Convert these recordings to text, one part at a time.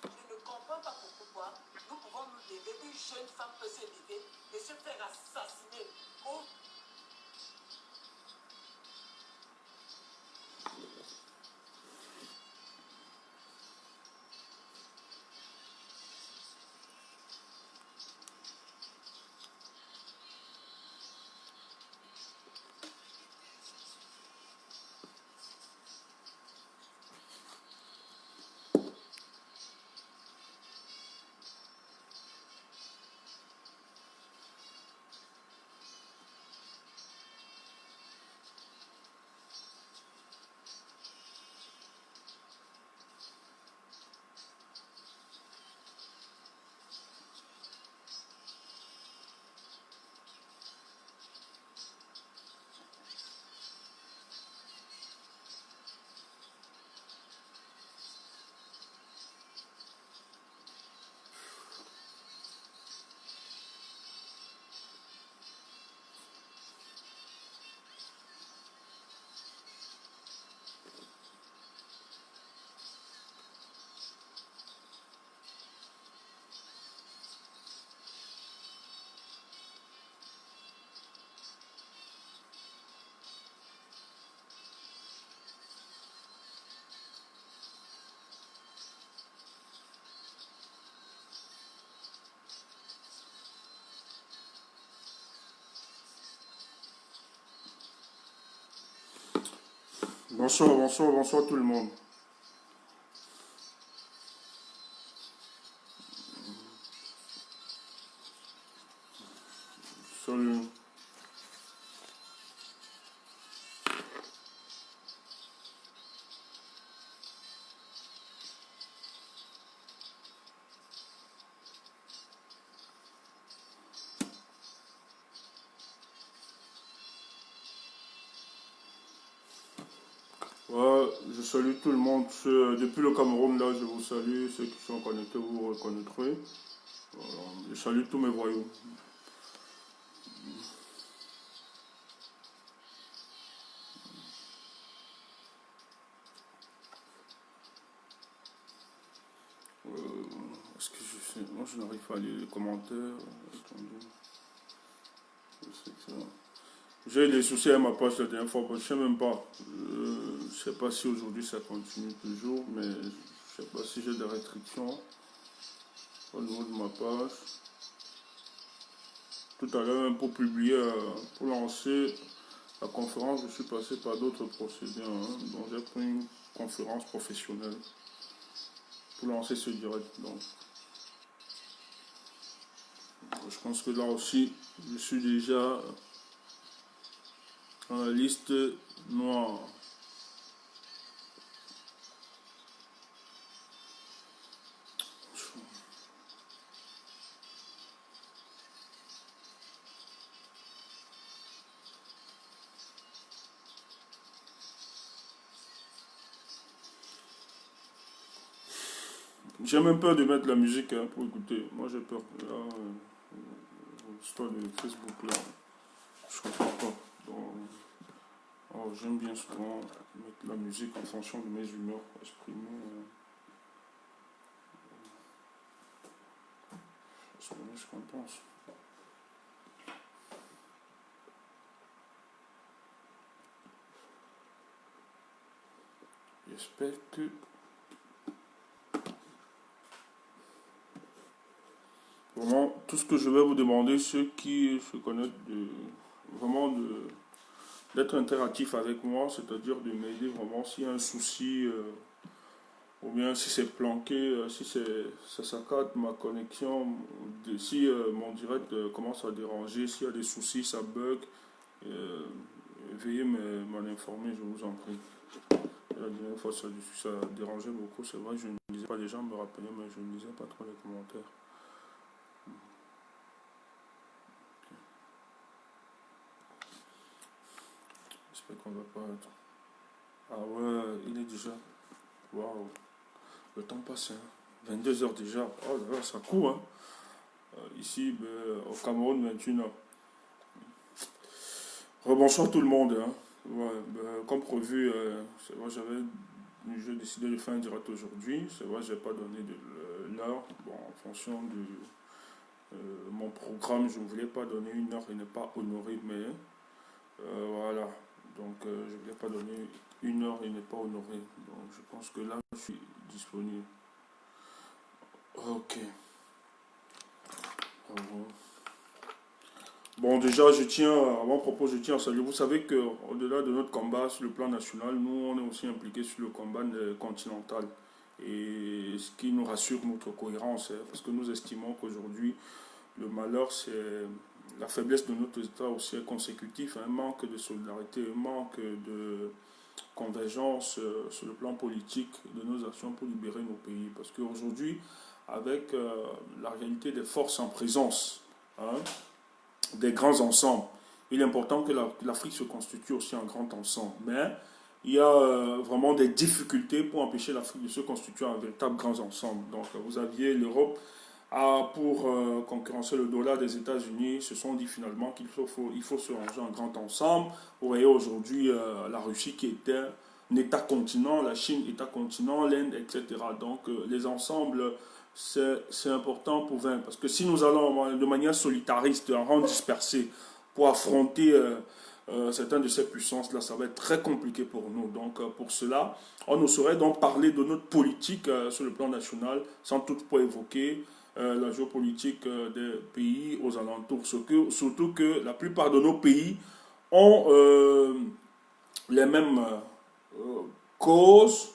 Je ne comprends pas pourquoi nous pouvons nous lever, une jeune femme peut se lever et se faire assassiner. Oh. Bonsoir, bonsoir, bonsoir tout le monde. Salut. Ouais, je salue tout le monde. Depuis le Cameroun, là, je vous salue. Ceux qui sont connectés, vous vous reconnaîtrez. Voilà. Je salue tous mes voyous. Est-ce que je fais... Moi, je n'arrive pas à lire les commentaires. Attendez. J'ai des soucis avec ma page la dernière fois, je ne sais même pas. Je ne sais pas si aujourd'hui ça continue toujours, mais je ne sais pas si j'ai des restrictions au niveau de ma page. Tout à l'heure, même pour publier, pour lancer la conférence, je suis passé par d'autres procédés. Donc j'ai pris une conférence professionnelle pour lancer ce direct. Donc, je pense que là aussi, je suis déjà dans la liste noire. J'ai même peur de mettre la musique pour écouter. Moi j'ai peur. Là, l'histoire de Facebook là, je comprends pas. Donc, j'aime bien souvent mettre la musique en fonction de mes humeurs, exprimer ce qu'on pense. J'espère que... Vraiment, tout ce que je vais vous demander, ceux qui se connaissent vraiment d'être interactif avec moi, c'est-à-dire de m'aider vraiment s'il y a un souci, ou bien si c'est planqué, si ça saccade ma connexion, si mon direct commence à déranger, s'il y a des soucis, ça bug, euh, veuillez m'en informer, je vous en prie. La dernière fois, ça dérangeait beaucoup, c'est vrai, je ne lisais pas, les gens me rappelaient, mais je ne lisais pas trop les commentaires. J'espère qu'on ne va pas être... Ah ouais, il est déjà... Waouh, le temps passe, hein. 22 heures déjà. Oh là là, ça court, hein. Ici, ben, au Cameroun, 21 heures. Rebonsoir tout le monde, hein. Ouais, ben, comme prévu, c'est vrai, j'ai décidé de faire un direct aujourd'hui. C'est vrai, j'ai pas donné de l'heure. Bon, en fonction de mon programme, je ne voulais pas donner une heure et ne pas honorer, mais voilà. Donc, je ne voulais pas donner une heure et ne pas honorer. Donc, je pense que là, je suis disponible. Ok. Bon, déjà, à mon propos, je tiens à saluer. Vous savez qu'au-delà de notre combat sur le plan national, nous, on est aussi impliqués sur le combat continental. Et ce qui nous rassure notre cohérence, hein, parce que nous estimons qu'aujourd'hui, le malheur, c'est la faiblesse de notre État aussi est consécutif, un manque de solidarité, un manque de convergence sur le plan politique de nos actions pour libérer nos pays. Parce qu'aujourd'hui, avec la réalité des forces en présence, hein, des grands ensembles, il est important que l'Afrique se constitue aussi en grand ensemble. Mais il y a vraiment des difficultés pour empêcher l'Afrique de se constituer en véritable grand ensemble. Donc vous aviez l'Europe pour concurrencer le dollar des États-Unis, se sont dit finalement il faut se ranger en grand ensemble. Vous voyez aujourd'hui la Russie qui était un État-continent, la Chine État-continent, l'Inde, etc. Donc les ensembles, c'est important pour vaincre. Parce que si nous allons de manière solitariste, en rang dispersé, pour affronter certaines de ces puissances-là, ça va être très compliqué pour nous. Donc pour cela, on ne saurait donc parler de notre politique sur le plan national sans toutefois évoquer la géopolitique des pays aux alentours. Surtout que la plupart de nos pays ont les mêmes causes,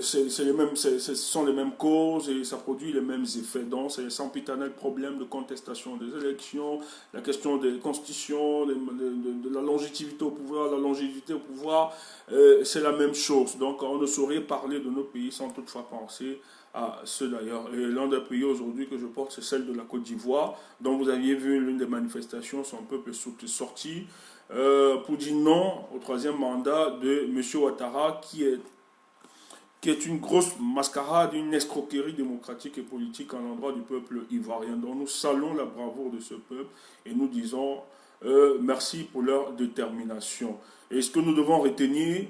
ce sont les mêmes causes et ça produit les mêmes effets. Donc, c'est les sempiternels problèmes de contestation des élections, la question des constitutions, de la longévité au pouvoir, la longévité au pouvoir, c'est la même chose. Donc, on ne saurait parler de nos pays sans toutefois penser à ceux d'ailleurs. Et l'un des pays aujourd'hui que je porte, c'est celle de la Côte d'Ivoire, dont vous aviez vu l'une des manifestations, son peuple est sorti pour dire non au troisième mandat de M. Ouattara, qui est une grosse mascarade, une escroquerie démocratique et politique à l'endroit du peuple ivoirien. Donc nous saluons la bravoure de ce peuple et nous disons merci pour leur détermination. Et ce que nous devons retenir,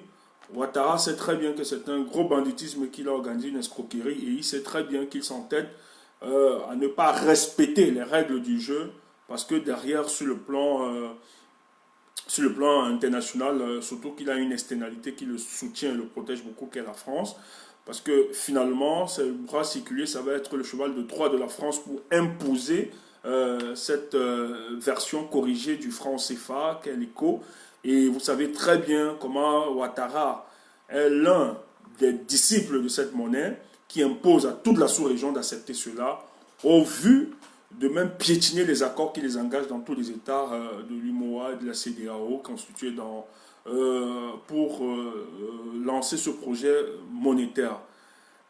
Ouattara sait très bien que c'est un gros banditisme qu'il a organisé, une escroquerie, et il sait très bien qu'il s'entête à ne pas respecter les règles du jeu, parce que derrière, sur le plan international, surtout qu'il a une externalité qui le soutient et le protège beaucoup, qu'est la France. Parce que finalement, ce bras séculier, ça va être le cheval de Troie de la France pour imposer cette version corrigée du franc CFA, qu'est l'ECO. Et vous savez très bien comment Ouattara est l'un des disciples de cette monnaie qui impose à toute la sous-région d'accepter cela, au vu de même piétiner les accords qui les engagent dans tous les États de l'UMOA et de la CEDEAO constitués pour lancer ce projet monétaire.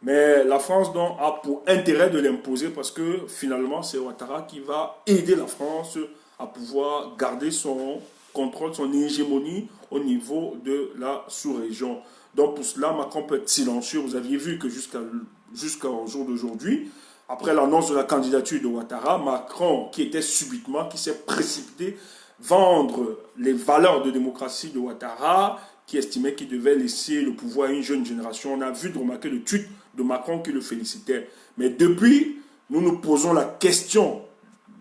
Mais la France donc, a pour intérêt de l'imposer parce que finalement c'est Ouattara qui va aider la France à pouvoir garder son contrôle, son hégémonie au niveau de la sous-région. Donc pour cela, Macron peut être silencieux. Vous aviez vu que jusqu'au jour d'aujourd'hui, après l'annonce de la candidature de Ouattara, Macron, qui s'est précipité vendre les valeurs de démocratie de Ouattara, qui estimait qu'il devait laisser le pouvoir à une jeune génération. On a vu de remarquer le tweet de Macron qui le félicitait. Mais depuis, nous nous posons la question,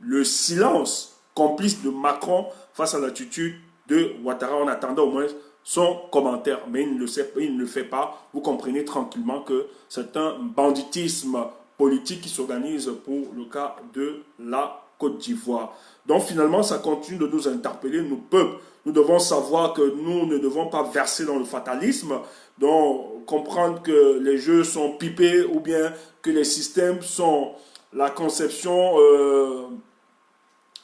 le silence complice de Macron face à l'attitude de Ouattara, en attendant au moins son commentaire, mais il ne le sait, il ne le fait pas. Vous comprenez tranquillement que c'est un banditisme politique qui s'organise pour le cas de la Côte d'Ivoire. Donc finalement, ça continue de nous interpeller, nous peuples. Nous devons savoir que nous ne devons pas verser dans le fatalisme, donc comprendre que les jeux sont pipés ou bien que les systèmes sont la conception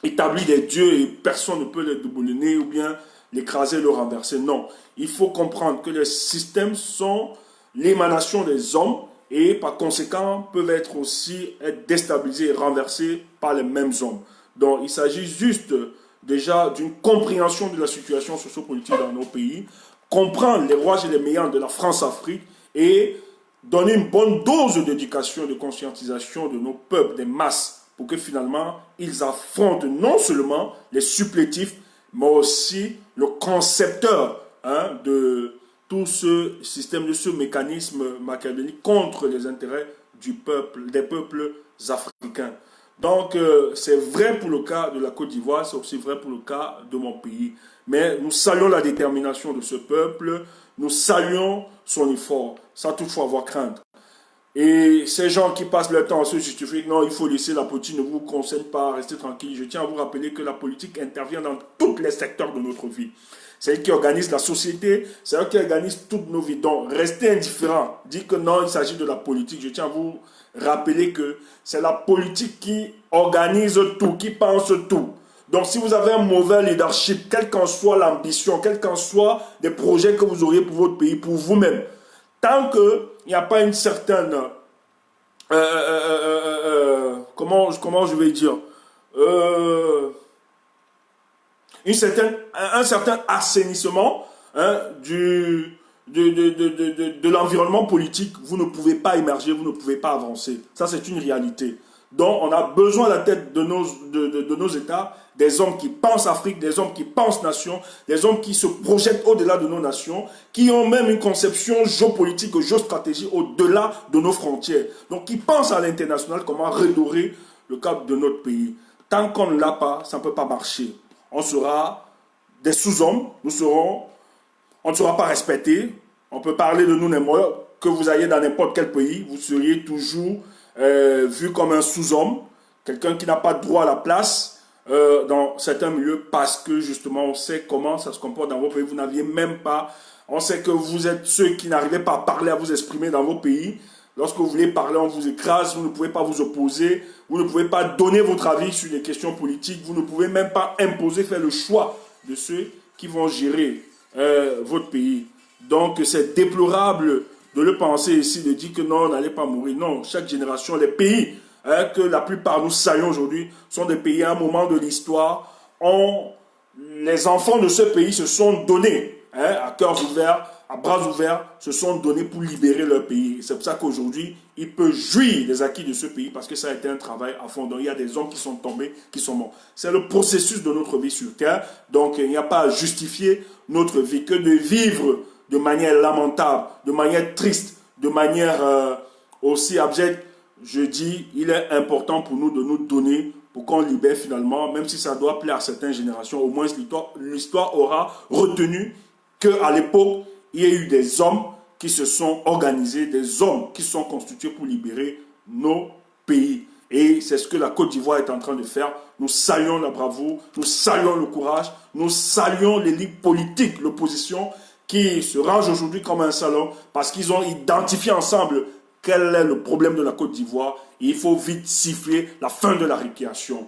établie des dieux et personne ne peut les déboulonner ou bien l'écraser, le renverser. Non, il faut comprendre que les systèmes sont l'émanation des hommes et par conséquent peuvent être aussi déstabilisés et renversés par les mêmes hommes. Donc il s'agit juste déjà d'une compréhension de la situation sociopolitique dans nos pays, comprendre les rouages et les méandres de la France-Afrique et donner une bonne dose d'éducation et de conscientisation de nos peuples, des masses, pour que finalement ils affrontent non seulement les supplétifs, mais aussi le concepteur de tout ce système, de ce mécanisme machiavélique contre les intérêts du peuple, des peuples africains. Donc, c'est vrai pour le cas de la Côte d'Ivoire, c'est aussi vrai pour le cas de mon pays. Mais nous saluons la détermination de ce peuple, nous saluons son effort, sans toutefois avoir crainte. Et ces gens qui passent leur temps à se justifier que non, il faut laisser la politique, ne vous conseille pas, restez tranquille. Je tiens à vous rappeler que la politique intervient dans tous les secteurs de notre vie. C'est elle qui organise la société, c'est elle qui organise toutes nos vies. Donc, restez indifférent. Dire que non, il s'agit de la politique. Je tiens à vous rappeler que c'est la politique qui organise tout, qui pense tout. Donc, si vous avez un mauvais leadership, quelle qu'en soit l'ambition, quels qu'en soient les projets que vous auriez pour votre pays, pour vous-même, tant qu'il n'y a pas une certaine... comment je vais dire un certain assainissement de l'environnement politique, vous ne pouvez pas émerger, vous ne pouvez pas avancer. Ça, c'est une réalité. Donc, on a besoin à la tête de nos États, des hommes qui pensent Afrique, des hommes qui pensent nation, des hommes qui se projettent au-delà de nos nations, qui ont même une conception géopolitique, géostratégique au-delà de nos frontières. Donc, qui pensent à l'international, comment redorer le cap de notre pays. Tant qu'on ne l'a pas, ça ne peut pas marcher. On sera des sous-hommes, on ne sera pas respecté. On peut parler de nous, que vous ayez dans n'importe quel pays, vous seriez toujours vu comme un sous-homme, quelqu'un qui n'a pas droit à la place dans certains milieux parce que justement on sait comment ça se comporte dans vos pays. Vous n'aviez même pas, on sait que vous êtes ceux qui n'arrivaient pas à parler, à vous exprimer dans vos pays. Lorsque vous voulez parler, on vous écrase, vous ne pouvez pas vous opposer, vous ne pouvez pas donner votre avis sur les questions politiques, vous ne pouvez même pas imposer, faire le choix de ceux qui vont gérer votre pays. Donc c'est déplorable de le penser ici, de dire que non, on n'allait pas mourir. Non, chaque génération, les pays que la plupart nous saluons aujourd'hui sont des pays à un moment de l'histoire. Les enfants de ce pays se sont donnés à cœurs ouverts, à bras ouverts, se sont donnés pour libérer leur pays. C'est pour ça qu'aujourd'hui, ils peuvent jouir des acquis de ce pays parce que ça a été un travail à fond. Donc, il y a des hommes qui sont tombés, qui sont morts. C'est le processus de notre vie sur Terre. Donc, il n'y a pas à justifier notre vie que de vivre de manière lamentable, de manière triste, de manière aussi abjecte. Je dis, il est important pour nous de nous donner pour qu'on libère finalement, même si ça doit plaire à certaines générations, au moins l'histoire aura retenu qu'à l'époque, il y a eu des hommes qui se sont organisés, des hommes qui sont constitués pour libérer nos pays. Et c'est ce que la Côte d'Ivoire est en train de faire. Nous saluons la bravoure, nous saluons le courage, nous saluons l'élite politique, l'opposition, qui se range aujourd'hui comme un salon parce qu'ils ont identifié ensemble quel est le problème de la Côte d'Ivoire. Il faut vite siffler la fin de la récréation.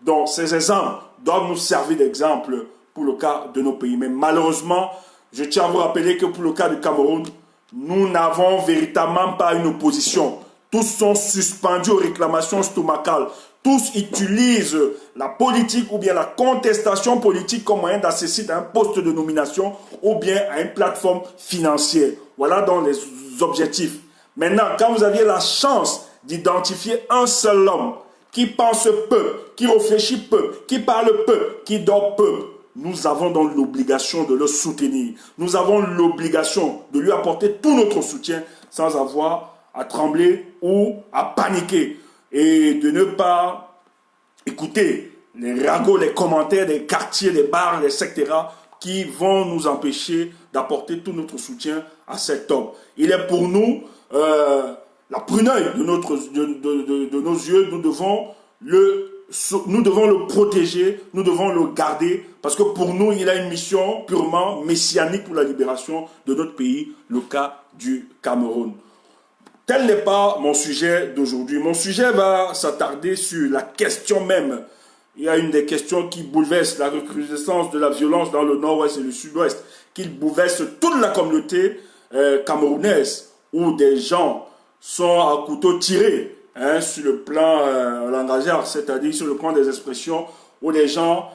Donc ces exemples doivent nous servir d'exemple pour le cas de nos pays. Mais malheureusement, je tiens à vous rappeler que pour le cas du Cameroun, nous n'avons véritablement pas une opposition. Tous sont suspendus aux réclamations stomacales. Tous utilisent la politique ou bien la contestation politique comme moyen d'accéder à un poste de nomination ou bien à une plateforme financière. Voilà donc les objectifs. Maintenant, quand vous aviez la chance d'identifier un seul homme qui pense peu, qui réfléchit peu, qui parle peu, qui dort peu, nous avons donc l'obligation de le soutenir. Nous avons l'obligation de lui apporter tout notre soutien sans avoir à trembler ou à paniquer et de ne pas écouter les ragots, les commentaires des quartiers, des bars, etc. qui vont nous empêcher d'apporter tout notre soutien à cet homme. Il est pour nous la prunelle de nos yeux. Nous devons le protéger, nous devons le garder, parce que pour nous, il a une mission purement messianique pour la libération de notre pays, le cas du Cameroun. Tel n'est pas mon sujet d'aujourd'hui. Mon sujet va s'attarder sur la question même. Il y a une des questions qui bouleverse la recrudescence de la violence dans le nord-ouest et le sud-ouest, qui bouleverse toute la communauté camerounaise, où des gens sont à couteau tiré, sur le plan langagier, c'est-à-dire sur le plan des expressions, où des gens,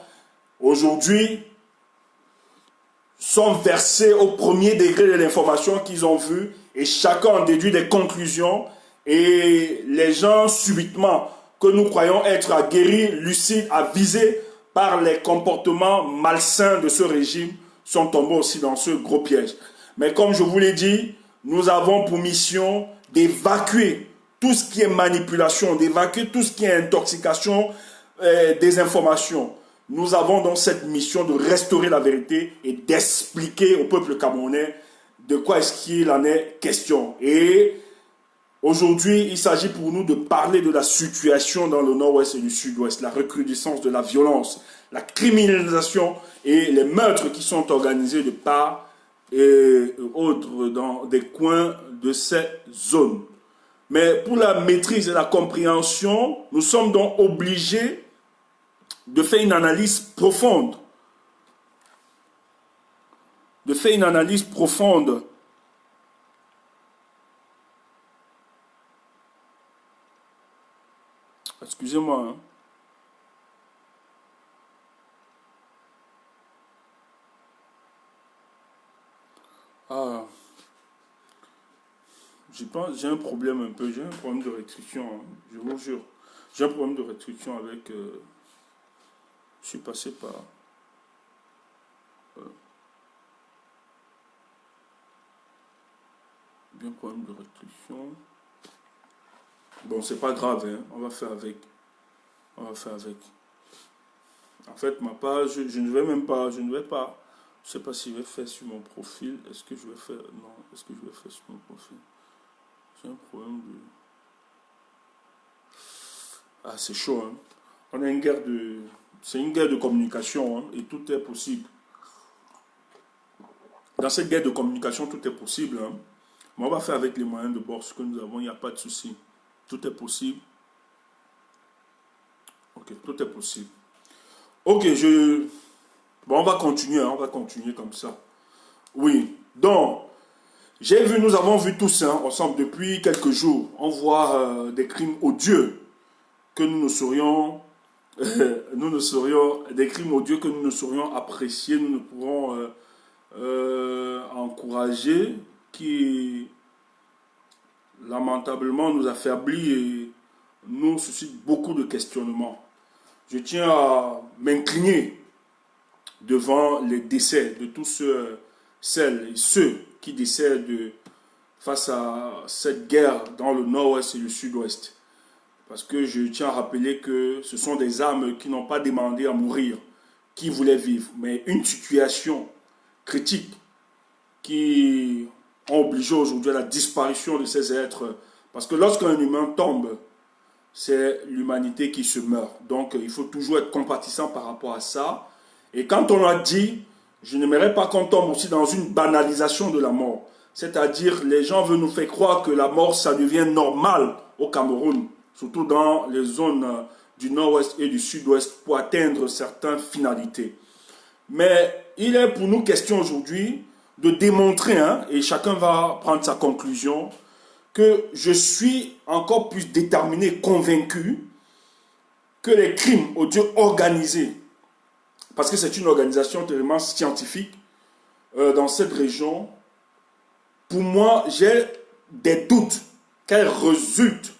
aujourd'hui, sont versés au premier degré de l'information qu'ils ont vue, et chacun en déduit des conclusions, et les gens, subitement, que nous croyons être aguerris, lucides, avisés par les comportements malsains de ce régime, sont tombés aussi dans ce gros piège. Mais comme je vous l'ai dit, nous avons pour mission d'évacuer tout ce qui est manipulation, d'évacuer tout ce qui est intoxication des informations. Nous avons donc cette mission de restaurer la vérité et d'expliquer au peuple camerounais de quoi est-ce qu'il en est question. Et aujourd'hui, il s'agit pour nous de parler de la situation dans le nord-ouest et le sud-ouest, la recrudescence de la violence, la criminalisation et les meurtres qui sont organisés de part et autres dans des coins de ces zones. Mais pour la maîtrise et la compréhension, nous sommes donc obligés de faire une analyse profonde. Excusez-moi. Je pense j'ai un problème un peu, j'ai un problème de restriction, je vous jure. J'ai un problème de restriction avec... je suis passé par... bien problème de restriction. Bon, c'est pas grave, on va faire avec. En fait, ma page, je ne sais pas si je vais faire sur mon profil. Est-ce que je vais faire... Non, est-ce que je vais faire sur mon profil? J'ai un problème de... Ah, c'est chaud, On a une guerre de... C'est une guerre de communication, et tout est possible. Dans cette guerre de communication, tout est possible, Mais on va faire avec les moyens de bord ce que nous avons, il n'y a pas de souci. Tout est possible. Ok, tout est possible. Ok, bon, on va continuer comme ça. Oui, donc, nous avons vu tous ensemble depuis quelques jours, on voit des crimes odieux que nous ne saurions des crimes odieux que nous ne saurions apprécier, nous ne pourrons encourager, qui lamentablement nous affaiblit et nous suscite beaucoup de questionnements. Je tiens à m'incliner devant les décès de tous celles et ceux qui décèdent face à cette guerre dans le nord-ouest et le sud-ouest. Parce que je tiens à rappeler que ce sont des âmes qui n'ont pas demandé à mourir, qui voulaient vivre. Mais une situation critique qui ont obligé aujourd'hui à la disparition de ces êtres. Parce que lorsqu'un humain tombe, c'est l'humanité qui se meurt. Donc il faut toujours être compatissant par rapport à ça. Et quand on a dit, je n'aimerais pas qu'on tombe aussi dans une banalisation de la mort. C'est-à-dire, les gens veulent nous faire croire que la mort, ça devient normal au Cameroun, surtout dans les zones du nord-ouest et du sud-ouest, pour atteindre certaines finalités. Mais il est pour nous question aujourd'hui de démontrer, et chacun va prendre sa conclusion, que je suis encore plus déterminé, convaincu, que les crimes odieux organisés, parce que c'est une organisation tellement scientifique dans cette région, pour moi, j'ai des doutes qu'elle résulte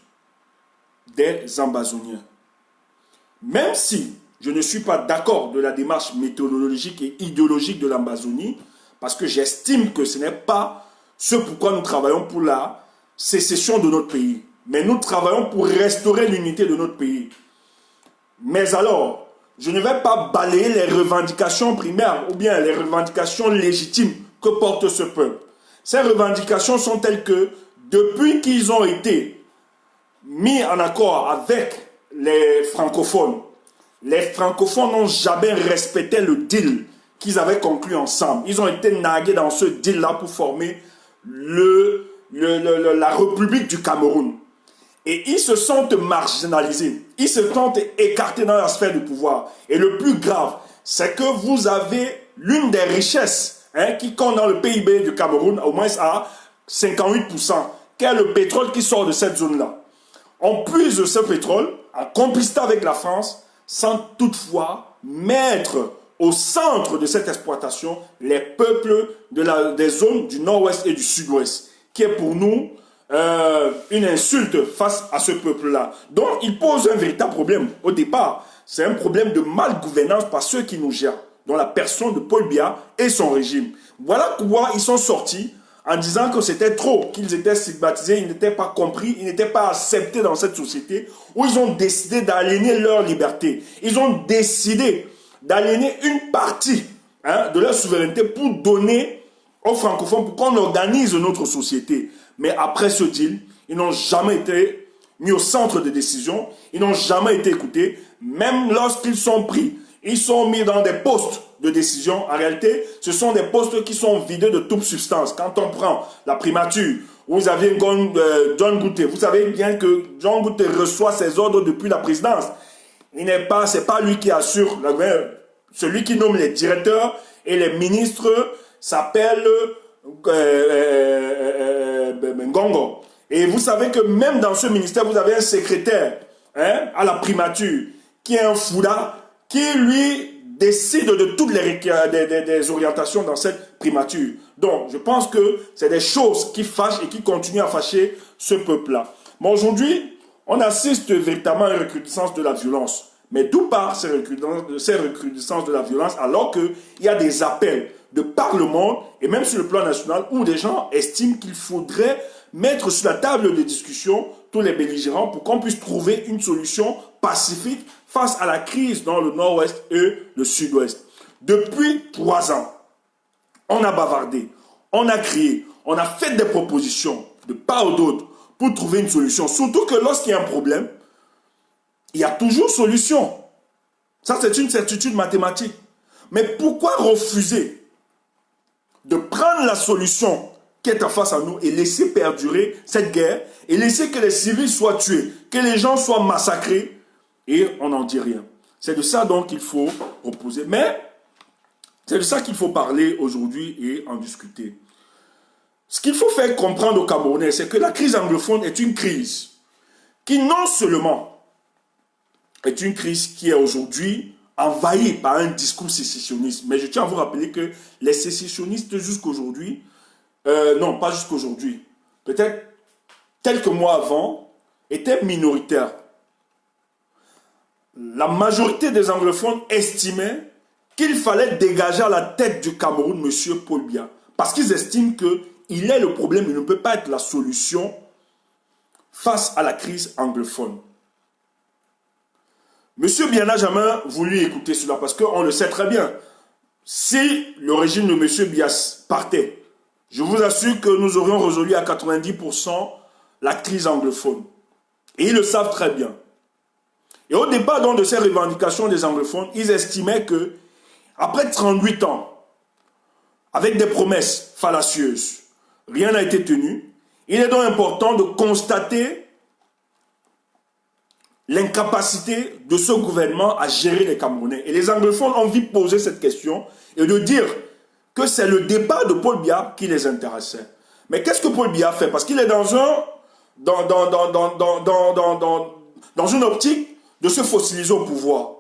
des Ambazoniens. Même si je ne suis pas d'accord de la démarche méthodologique et idéologique de l'Ambazonie, parce que j'estime que ce n'est pas ce pourquoi nous travaillons pour la sécession de notre pays. Mais nous travaillons pour restaurer l'unité de notre pays. Mais alors, je ne vais pas balayer les revendications primaires ou bien les revendications légitimes que porte ce peuple. Ces revendications sont telles que, depuis qu'ils ont été mis en accord avec les francophones n'ont jamais respecté le deal qu'ils avaient conclu ensemble. Ils ont été nagués dans ce deal-là pour former la République du Cameroun. Et ils se sentent marginalisés. Ils se sentent écartés dans la sphère du pouvoir. Et le plus grave, c'est que vous avez l'une des richesses qui compte dans le PIB du Cameroun, au moins à 58%, qui est le pétrole qui sort de cette zone-là. On puise ce pétrole en complicité avec la France, sans toutefois mettre au centre de cette exploitation les peuples des zones du nord-ouest et du sud-ouest, qui est pour nous une insulte face à ce peuple-là. Donc, il pose un véritable problème. Au départ, c'est un problème de mal-gouvernance par ceux qui nous gèrent, dont la personne de Paul Biya et son régime. Voilà pourquoi ils sont sortis en disant que c'était trop, qu'ils étaient stigmatisés, ils n'étaient pas compris, ils n'étaient pas acceptés dans cette société où ils ont décidé d'aliéner leur liberté. Ils ont décidé d'aliéner une partie de leur souveraineté pour donner aux francophones, pour qu'on organise notre société. Mais après ce deal, ils n'ont jamais été mis au centre des décisions, ils n'ont jamais été écoutés, même lorsqu'ils sont pris, ils sont mis dans des postes de décision. En réalité, ce sont des postes qui sont vidés de toute substance. Quand on prend la primature, vous avez John Gouté, vous savez bien que John Gouté reçoit ses ordres depuis la présidence. C'est pas lui qui assure, celui qui nomme les directeurs et les ministres s'appelle Ngongo. Et vous savez que même dans ce ministère, vous avez un secrétaire à la primature qui est un Fouda, qui lui décide de toutes des orientations dans cette primature. Donc, je pense que c'est des choses qui fâchent et qui continuent à fâcher ce peuple-là. Mais aujourd'hui, on assiste véritablement à une recrudescence de la violence. Mais d'où part ces recrudescences de la violence alors qu'il y a des appels de par le monde et même sur le plan national où des gens estiment qu'il faudrait mettre sur la table de discussion tous les belligérants pour qu'on puisse trouver une solution pacifique face à la crise dans le nord-ouest et le sud-ouest. Depuis 3 ans, on a bavardé, on a crié, on a fait des propositions de part ou d'autre pour trouver une solution. Surtout que lorsqu'il y a un problème, il y a toujours solution. Ça, c'est une certitude mathématique. Mais pourquoi refuser de prendre la solution qui est en face à nous et laisser perdurer cette guerre et laisser que les civils soient tués, que les gens soient massacrés et on n'en dit rien. C'est de ça donc qu'il faut reposer. Mais c'est de ça qu'il faut parler aujourd'hui et en discuter. Ce qu'il faut faire comprendre aux Camerounais, c'est que la crise anglophone est une crise qui non seulement est une crise qui est aujourd'hui envahie par un discours sécessionniste. Mais je tiens à vous rappeler que les sécessionnistes jusqu'aujourd'hui, non pas jusqu'aujourd'hui, peut-être quelques mois avant, étaient minoritaires. La majorité des anglophones estimaient qu'il fallait dégager à la tête du Cameroun M. Paul Biya. Parce qu'ils estiment qu'il est le problème, il ne peut pas être la solution face à la crise anglophone. M. Biya n'a jamais voulu écouter cela parce qu'on le sait très bien. Si le régime de M. Biya partait, je vous assure que nous aurions résolu à 90% la crise anglophone. Et ils le savent très bien. Et au départ donc, de ces revendications des anglophones, ils estimaient que après 38 ans, avec des promesses fallacieuses, rien n'a été tenu. Il est donc important de constater l'incapacité de ce gouvernement à gérer les Camerounais. Et les anglophones ont vite posé cette question et de dire que c'est le départ de Paul Biya qui les intéressait. Mais qu'est-ce que Paul Biya fait? Parce qu'il est dans une optique de se fossiliser au pouvoir.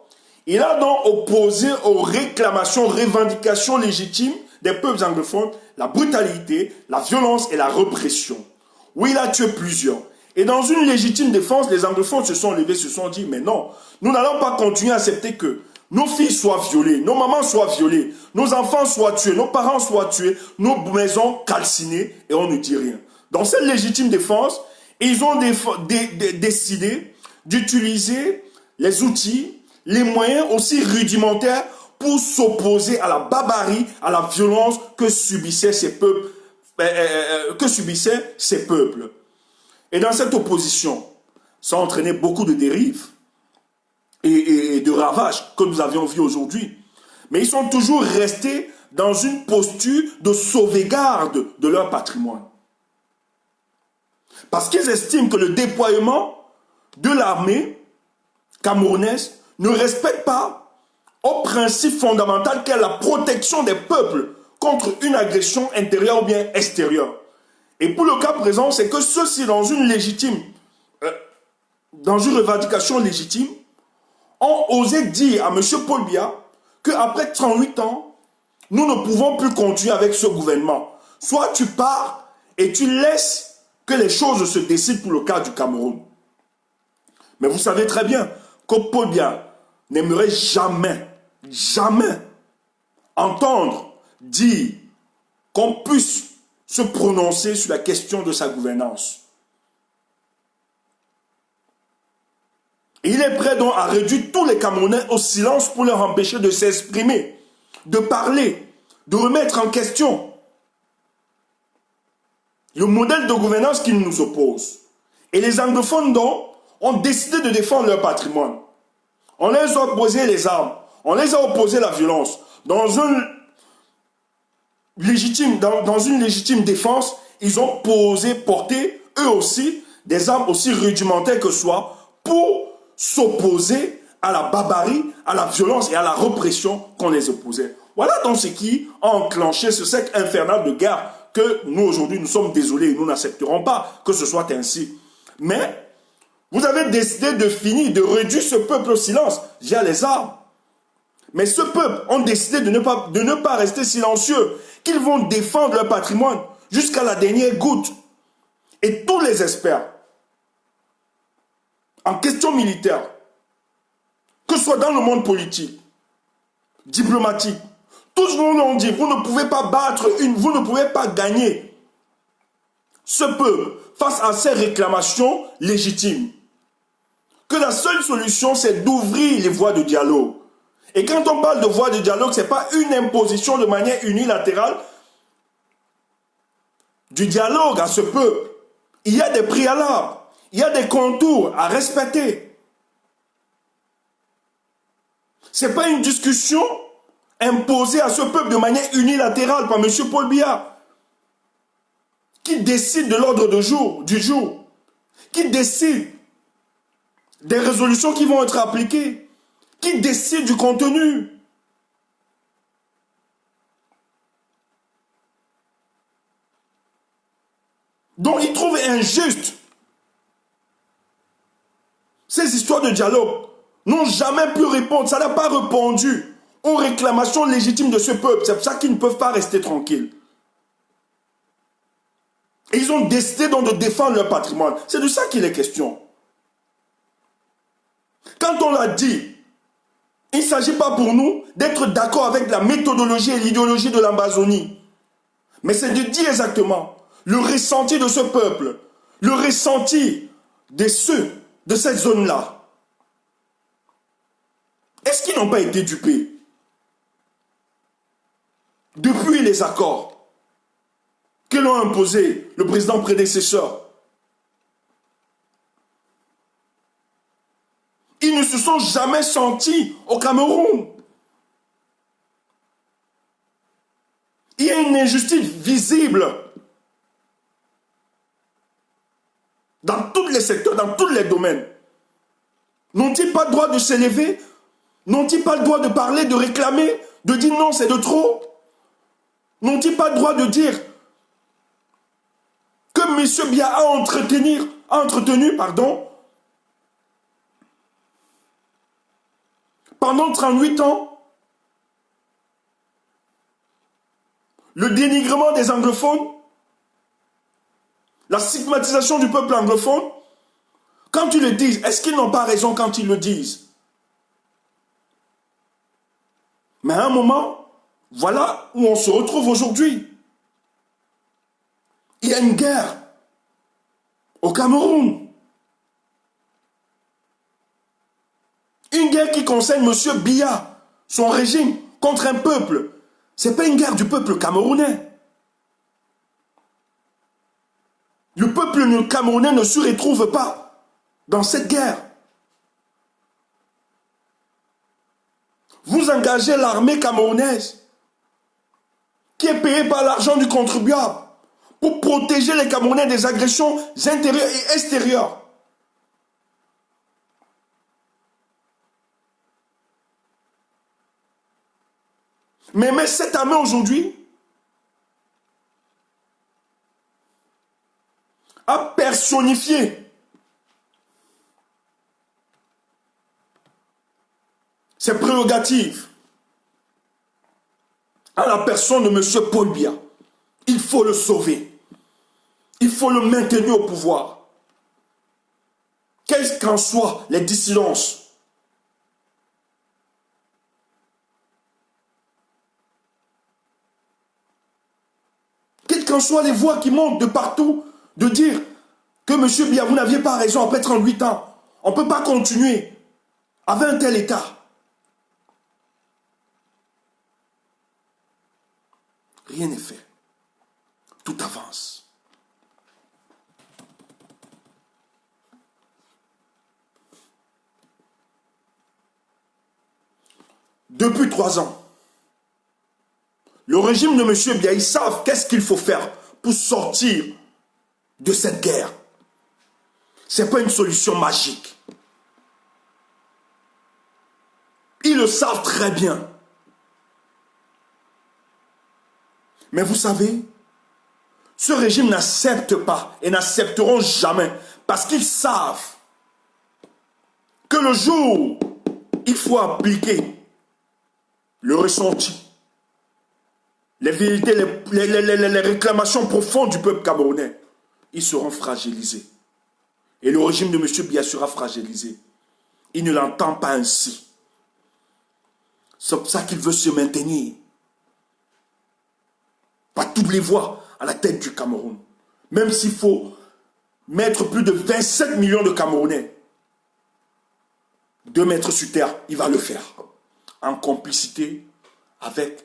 Il a donc opposé aux réclamations, revendications légitimes des peuples anglophones la brutalité, la violence et la répression. Oui, il a tué plusieurs. Et dans une légitime défense, les anglophones se sont levés, se sont dit, mais non, nous n'allons pas continuer à accepter que nos filles soient violées, nos mamans soient violées, nos enfants soient tués, nos parents soient tués, nos maisons calcinées, et on ne dit rien. Dans cette légitime défense, ils ont décidé d'utiliser les outils, les moyens aussi rudimentaires pour s'opposer à la barbarie, à la violence que subissaient ces peuples, Et dans cette opposition, ça a entraîné beaucoup de dérives et de ravages que nous avions vus aujourd'hui. Mais ils sont toujours restés dans une posture de sauvegarde de leur patrimoine. Parce qu'ils estiment que le déploiement de l'armée camerounaise ne respecte pas au principe fondamental qu'est la protection des peuples contre une agression intérieure ou bien extérieure. Et pour le cas présent, c'est que ceux-ci, dans une revendication légitime, ont osé dire à M. Paul Biya qu'après 38 ans, nous ne pouvons plus continuer avec ce gouvernement. Soit tu pars et tu laisses que les choses se décident pour le cas du Cameroun. Mais vous savez très bien que Paul Biya n'aimerait jamais entendre dire qu'on puisse se prononcer sur la question de sa gouvernance. Et il est prêt donc à réduire tous les Camerounais au silence pour leur empêcher de s'exprimer, de parler, de remettre en question le modèle de gouvernance qu'il nous oppose. Et les anglophones donc ont décidé de défendre leur patrimoine. On les a opposé les armes, on les a opposé la violence. Dans une légitime défense, ils ont porté eux aussi des armes aussi rudimentaires que soi pour s'opposer à la barbarie, à la violence et à la répression qu'on les opposait. Voilà donc ce qui a enclenché ce cercle infernal de guerre que nous aujourd'hui nous sommes désolés et nous n'accepterons pas que ce soit ainsi. Mais vous avez décidé de finir, de réduire ce peuple au silence via les armes. Mais ce peuple ont décidé de ne pas rester silencieux, qu'ils vont défendre leur patrimoine jusqu'à la dernière goutte. Et tous les experts en question militaire, que ce soit dans le monde politique, diplomatique, tous nous l'ont dit, vous ne pouvez pas vous ne pouvez pas gagner ce peuple face à ces réclamations légitimes. Que la seule solution, c'est d'ouvrir les voies de dialogue. Et quand on parle de voie de dialogue, ce n'est pas une imposition de manière unilatérale du dialogue à ce peuple. Il y a des préalables, il y a des contours à respecter. Ce n'est pas une discussion imposée à ce peuple de manière unilatérale par M. Paul Biya, qui décide de l'ordre du jour, qui décide des résolutions qui vont être appliquées, qui décide du contenu. Donc il trouve injuste. Ces histoires de dialogue n'ont jamais pu répondre, ça n'a pas répondu aux réclamations légitimes de ce peuple. C'est pour ça qu'ils ne peuvent pas rester tranquilles. Et ils ont décidé donc de défendre leur patrimoine. C'est de ça qu'il est question. Quand on l'a dit, il ne s'agit pas pour nous d'être d'accord avec la méthodologie et l'idéologie de l'Amazonie. Mais c'est de dire exactement le ressenti de ce peuple, le ressenti de ceux de cette zone-là. Est-ce qu'ils n'ont pas été dupés depuis les accords que l'ont imposé le président prédécesseur? Ils ne se sont jamais sentis au Cameroun. Il y a une injustice visible dans tous les secteurs, dans tous les domaines. N'ont-ils pas le droit de s'élever? N'ont-ils pas le droit de parler, de réclamer, de dire non, c'est de trop? N'ont-ils pas le droit de dire que M. Biya a entretenu, pendant 38 ans, le dénigrement des anglophones, la stigmatisation du peuple anglophone? Quand ils le disent, est-ce qu'ils n'ont pas raison quand ils le disent? Mais à un moment, voilà où on se retrouve aujourd'hui. Il y a une guerre au Cameroun. Une guerre qui concerne M. Biya, son régime, contre un peuple. Ce n'est pas une guerre du peuple camerounais. Le peuple camerounais ne se retrouve pas dans cette guerre. Vous engagez l'armée camerounaise qui est payée par l'argent du contribuable pour protéger les Camerounais des agressions intérieures et extérieures. Mais cette armée aujourd'hui a personnifié ses prérogatives à la personne de M. Paul Biya. Il faut le sauver. Il faut le maintenir au pouvoir. Quelles qu'en soient les dissidences. Quelles qu'en soient les voix qui montent de partout, de dire que M. Biya, vous n'aviez pas raison après 38 ans. On ne peut pas continuer avec un tel état. Rien n'est fait. Tout avance. Depuis 3 ans, le régime de M. Biya, ils savent qu'est-ce qu'il faut faire pour sortir de cette guerre. Ce n'est pas une solution magique. Ils le savent très bien. Mais vous savez, ce régime n'accepte pas et n'accepteront jamais parce qu'ils savent que le jour où il faut appliquer le ressenti, les vérités, les réclamations profondes du peuple camerounais, ils seront fragilisés. Et le régime de M. Biya sera fragilisé. Il ne l'entend pas ainsi. C'est pour ça qu'il veut se maintenir. Par toutes les voies à la tête du Cameroun. Même s'il faut mettre plus de 27 millions de Camerounais 2 mètres sur terre, il va le faire. En complicité avec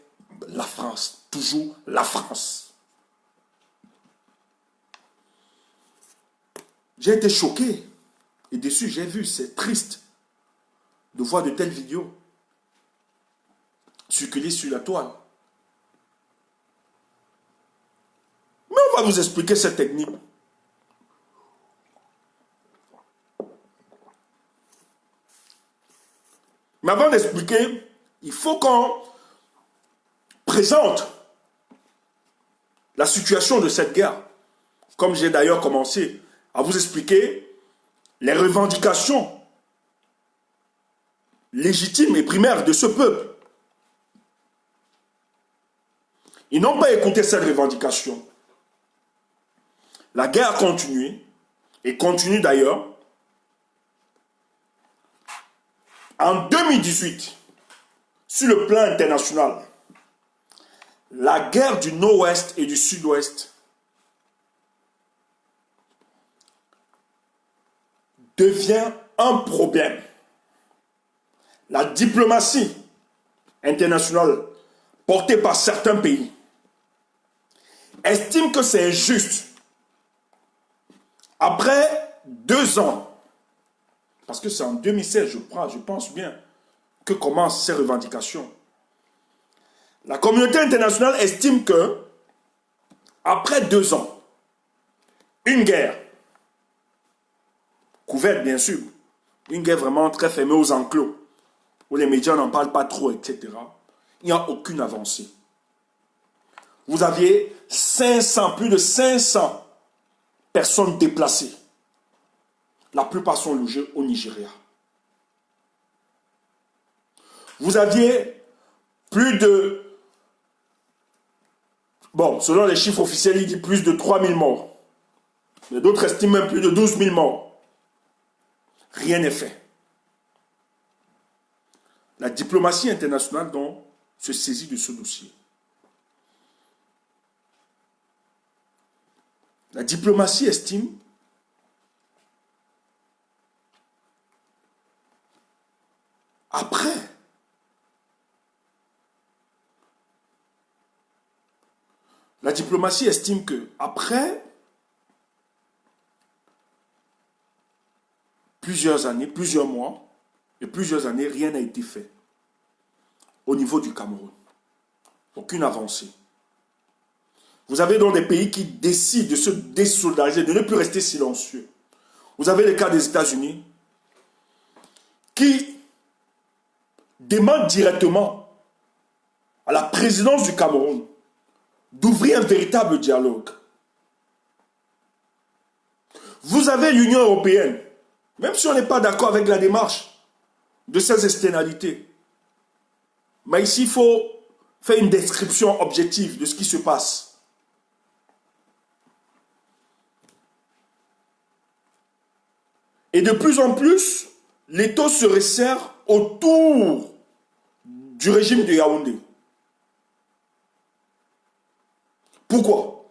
la France. Toujours la France. J'ai été choqué et déçu. J'ai vu, c'est triste de voir de telles vidéos circuler sur la toile. Mais on va vous expliquer cette technique. Mais avant d'expliquer, il faut qu'on présente la situation de cette guerre. Comme j'ai d'ailleurs commencé à vous expliquer les revendications légitimes et primaires de ce peuple. Ils n'ont pas écouté cette revendication. La guerre a continué, et continue d'ailleurs. En 2018, sur le plan international, la guerre du Nord-Ouest et du Sud-Ouest devient un problème. La diplomatie internationale portée par certains pays estime que c'est injuste. Après 2 ans, parce que c'est en 2016, je pense bien, que commencent ces revendications. La communauté internationale estime que, après 2 ans, une guerre, couverte bien sûr, une guerre vraiment très fermée aux enclos, où les médias n'en parlent pas trop, etc., il n'y a aucune avancée. Vous aviez plus de 500 personnes déplacées. La plupart sont logées au Nigeria. Vous aviez plus de... Bon, selon les chiffres officiels, il dit plus de 3000 morts. Mais d'autres estiment même plus de 12 000 morts. Rien n'est fait. La diplomatie internationale, donc, se saisit de ce dossier. La diplomatie estime après diplomatie estime que après plusieurs années, plusieurs mois et plusieurs années, rien n'a été fait au niveau du Cameroun. Aucune avancée. Vous avez donc des pays qui décident de se désolidariser, de ne plus rester silencieux. Vous avez le cas des États-Unis qui demandent directement à la présidence du Cameroun d'ouvrir un véritable dialogue. Vous avez l'Union européenne, même si on n'est pas d'accord avec la démarche de ces externalités. Mais ici, il faut faire une description objective de ce qui se passe. Et de plus en plus, l'étau se resserre autour du régime de Yaoundé. Pourquoi?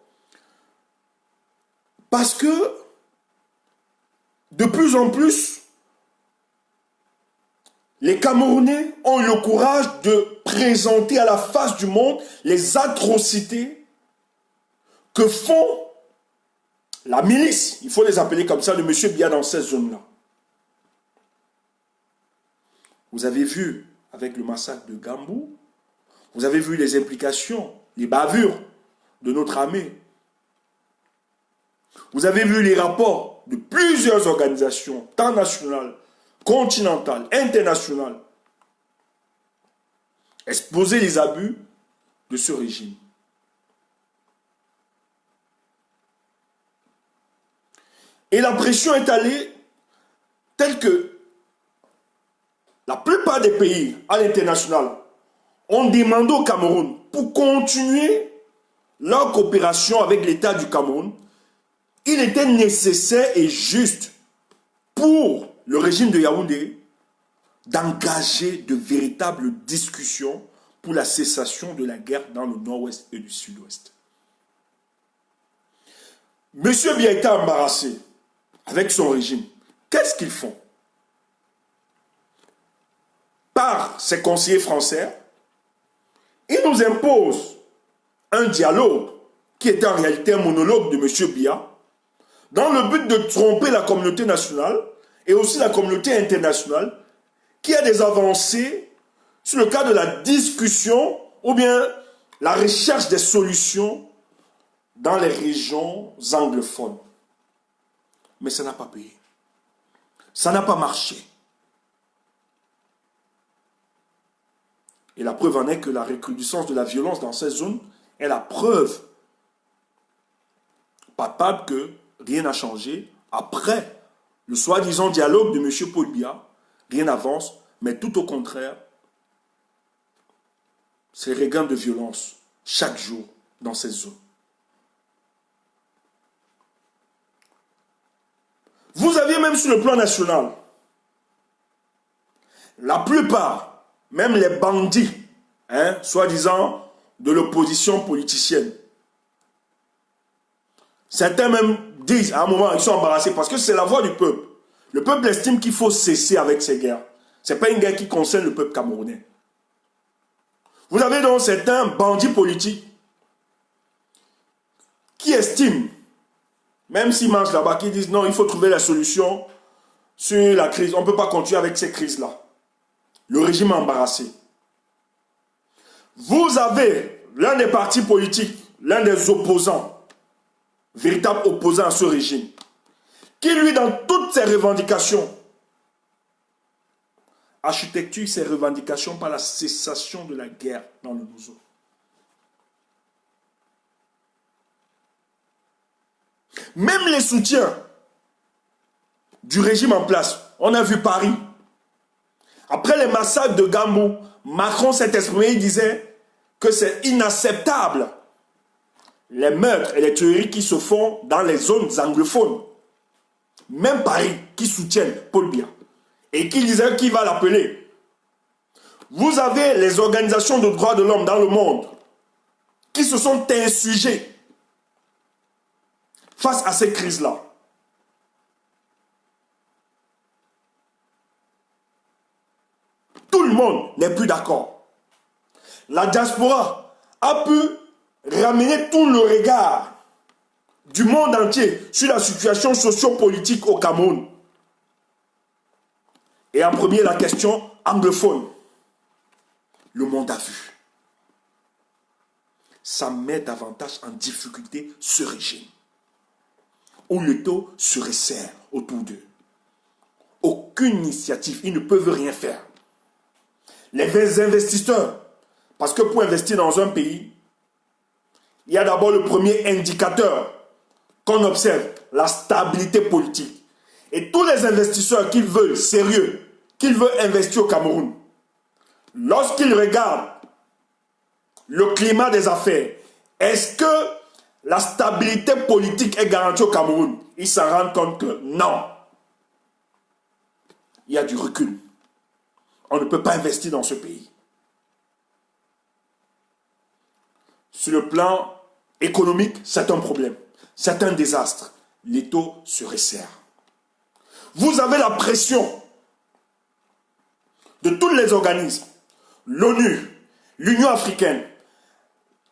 Parce que de plus en plus, les Camerounais ont eu le courage de présenter à la face du monde les atrocités que font la milice, il faut les appeler comme ça, de M. Biya dans cette zone-là. Vous avez vu avec le massacre de Gambou, vous avez vu les implications, les bavures de notre armée. Vous avez vu les rapports de plusieurs organisations, tant nationales, continentales, internationales, exposer les abus de ce régime. Et la pression est allée telle que la plupart des pays à l'international ont demandé au Cameroun pour continuer leur coopération avec l'État du Cameroun. Il était nécessaire et juste pour le régime de Yaoundé d'engager de véritables discussions pour la cessation de la guerre dans le nord-ouest et le sud-ouest. Monsieur Biya était embarrassé avec son régime. Qu'est-ce qu'ils font? Par ses conseillers français, ils nous imposent un dialogue qui était en réalité un monologue de M. Biya, dans le but de tromper la communauté nationale et aussi la communauté internationale, qui a des avancées sur le cas de la discussion ou bien la recherche des solutions dans les régions anglophones. Mais ça n'a pas payé. Ça n'a pas marché. Et la preuve en est que la recrudescence de la violence dans ces zones est la preuve palpable que rien n'a changé. Après le soi-disant dialogue de M. Paul Biya, rien n'avance, mais tout au contraire, c'est regain de violence chaque jour dans ces zones. Vous aviez même sur le plan national, la plupart, même les bandits, soi-disant de l'opposition politicienne, certains même disent à un moment, ils sont embarrassés parce que c'est la voix du peuple. Le peuple estime qu'il faut cesser avec ces guerres. Ce n'est pas une guerre qui concerne le peuple camerounais. Vous avez donc certains bandits politiques qui estiment, même s'ils marchent là-bas, qui disent non, il faut trouver la solution sur la crise. On ne peut pas continuer avec ces crises-là. Le régime est embarrassé. Vous avez l'un des partis politiques, l'un des opposants, véritable opposant à ce régime, qui lui, dans toutes ses revendications, architecture ses revendications par la cessation de la guerre dans le Bouzo. Même les soutiens du régime en place, on a vu Paris. Après les massacres de Gambou, Macron s'est exprimé, il disait que c'est inacceptable les meurtres et les tueries qui se font dans les zones anglophones. Même Paris qui soutient Paul Biya et qui disait qu'il va l'appeler. Vous avez les organisations de droits de l'homme dans le monde qui se sont insurgées face à ces crises-là. Tout le monde n'est plus d'accord. La diaspora a pu ramener tout le regard du monde entier sur la situation socio-politique au Cameroun. Et en premier, la question anglophone. Le monde a vu. Ça met davantage en difficulté ce régime, où le taux se resserre autour d'eux. Aucune initiative, ils ne peuvent rien faire. Les investisseurs, parce que pour investir dans un pays, il y a d'abord le premier indicateur qu'on observe, la stabilité politique. Et tous les investisseurs qui veulent sérieux, qui veulent investir au Cameroun, lorsqu'ils regardent le climat des affaires, est-ce que la stabilité politique est garantie au Cameroun? Ils s'en rendent compte que non. Il y a du recul. On ne peut pas investir dans ce pays. Sur le plan économique, c'est un problème. C'est un désastre. Les taux se resserrent. Vous avez la pression de tous les organismes, l'ONU, l'Union africaine,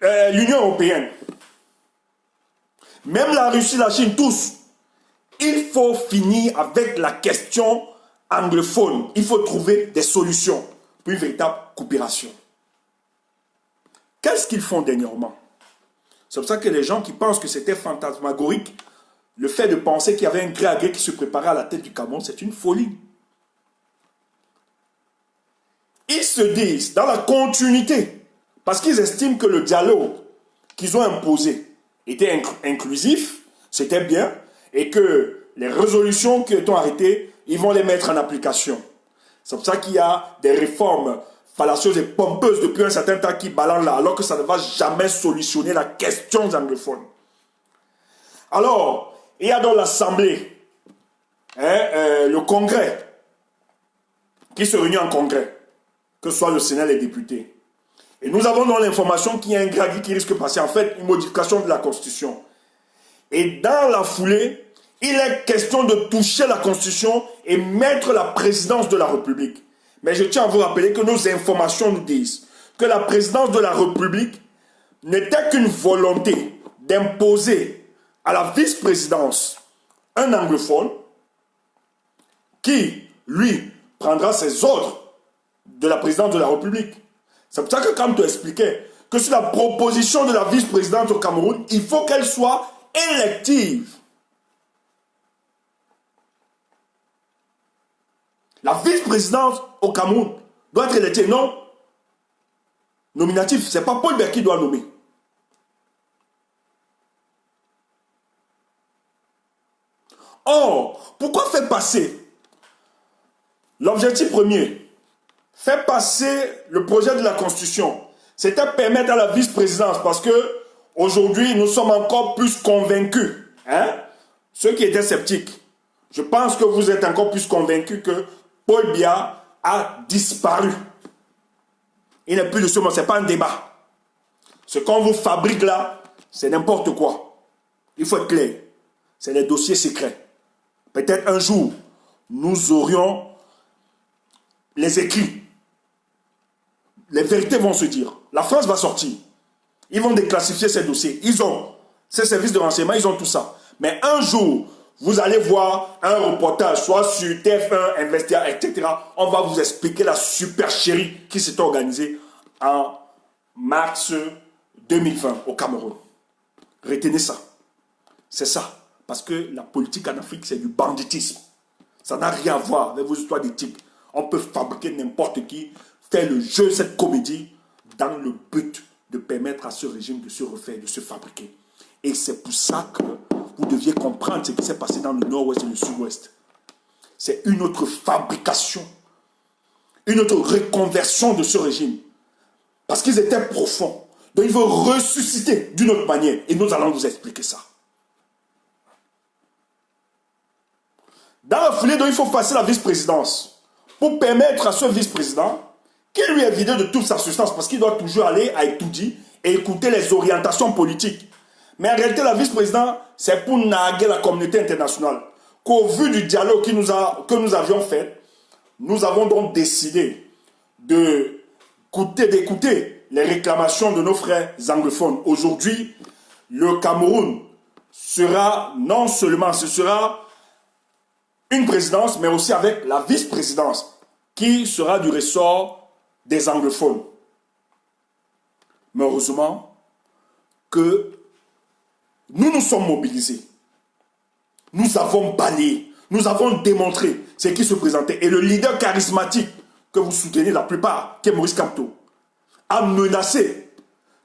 l'Union européenne, même la Russie, la Chine, tous. Il faut finir avec la question anglophone. Il faut trouver des solutions pour une véritable coopération. Qu'est-ce qu'ils font dernièrement? C'est pour ça que les gens qui pensent que c'était fantasmagorique, le fait de penser qu'il y avait un gré à gré qui se préparait à la tête du Cameroun, c'est une folie. Ils se disent, dans la continuité, parce qu'ils estiment que le dialogue qu'ils ont imposé était inclusif, c'était bien, et que les résolutions qui ont arrêtées, ils vont les mettre en application. C'est pour ça qu'il y a des réformes fallacieuses et pompeuses depuis un certain temps qui balancent là, alors que ça ne va jamais solutionner la question anglophone. Alors, il y a dans l'Assemblée, le Congrès, qui se réunit en Congrès, que ce soit le Sénat et les députés. Et nous avons dans l'information qu'il y a un gragui qui risque de passer, en fait, une modification de la Constitution. Et dans la foulée, il est question de toucher la Constitution et mettre la présidence de la République. Mais je tiens à vous rappeler que nos informations nous disent que la présidence de la République n'était qu'une volonté d'imposer à la vice-présidence un anglophone qui, lui, prendra ses ordres de la présidence de la République. C'est pour ça que quand tu expliquais que sur la proposition de la vice-présidente au Cameroun, il faut qu'elle soit élective. La vice-présidence au Cameroun doit être élective, non? Nominatif, ce n'est pas Paul Biya qui doit nommer. Or, pourquoi faire passer l'objectif premier? Faire passer le projet de la Constitution, c'était permettre à la vice-présidence, parce que aujourd'hui, nous sommes encore plus convaincus. Ceux qui étaient sceptiques, je pense que vous êtes encore plus convaincus que Paul Biya a disparu. Il n'est plus de ce monde, ce n'est pas un débat. Ce qu'on vous fabrique là, c'est n'importe quoi. Il faut être clair. C'est les dossiers secrets. Peut-être un jour, nous aurions les écrits. Les vérités vont se dire. La France va sortir. Ils vont déclassifier ces dossiers. Ils ont ces services de renseignement, ils ont tout ça. Mais un jour, vous allez voir un reportage, soit sur TF1, Investia, etc. On va vous expliquer la supercherie qui s'est organisée en mars 2020 au Cameroun. Retenez ça. C'est ça. Parce que la politique en Afrique, c'est du banditisme. Ça n'a rien à voir avec vos histoires d'éthique. On peut fabriquer n'importe qui, faire le jeu, cette comédie, dans le but de permettre à ce régime de se refaire, de se fabriquer. Et c'est pour ça que vous deviez comprendre ce qui s'est passé dans le nord-ouest et le sud-ouest. C'est une autre fabrication, une autre reconversion de ce régime. Parce qu'ils étaient profonds. Donc il faut ressusciter d'une autre manière. Et nous allons vous expliquer ça. Dans la foulée, donc, il faut passer la vice-présidence pour permettre à ce vice-président qu'il lui est vidé de toute sa substance, parce qu'il doit toujours aller à Etoudi et écouter les orientations politiques. Mais en réalité, la vice-présidente, c'est pour narguer la communauté internationale. Qu'au vu du dialogue que nous avions fait, nous avons donc décidé d'écouter les réclamations de nos frères anglophones. Aujourd'hui, le Cameroun sera non seulement, ce sera une présidence, mais aussi avec la vice-présidence qui sera du ressort des anglophones. Mais heureusement que nous nous sommes mobilisés. Nous avons balayé, nous avons démontré ce qui se présentait. Et le leader charismatique que vous soutenez la plupart, qui est Maurice Kamto, a menacé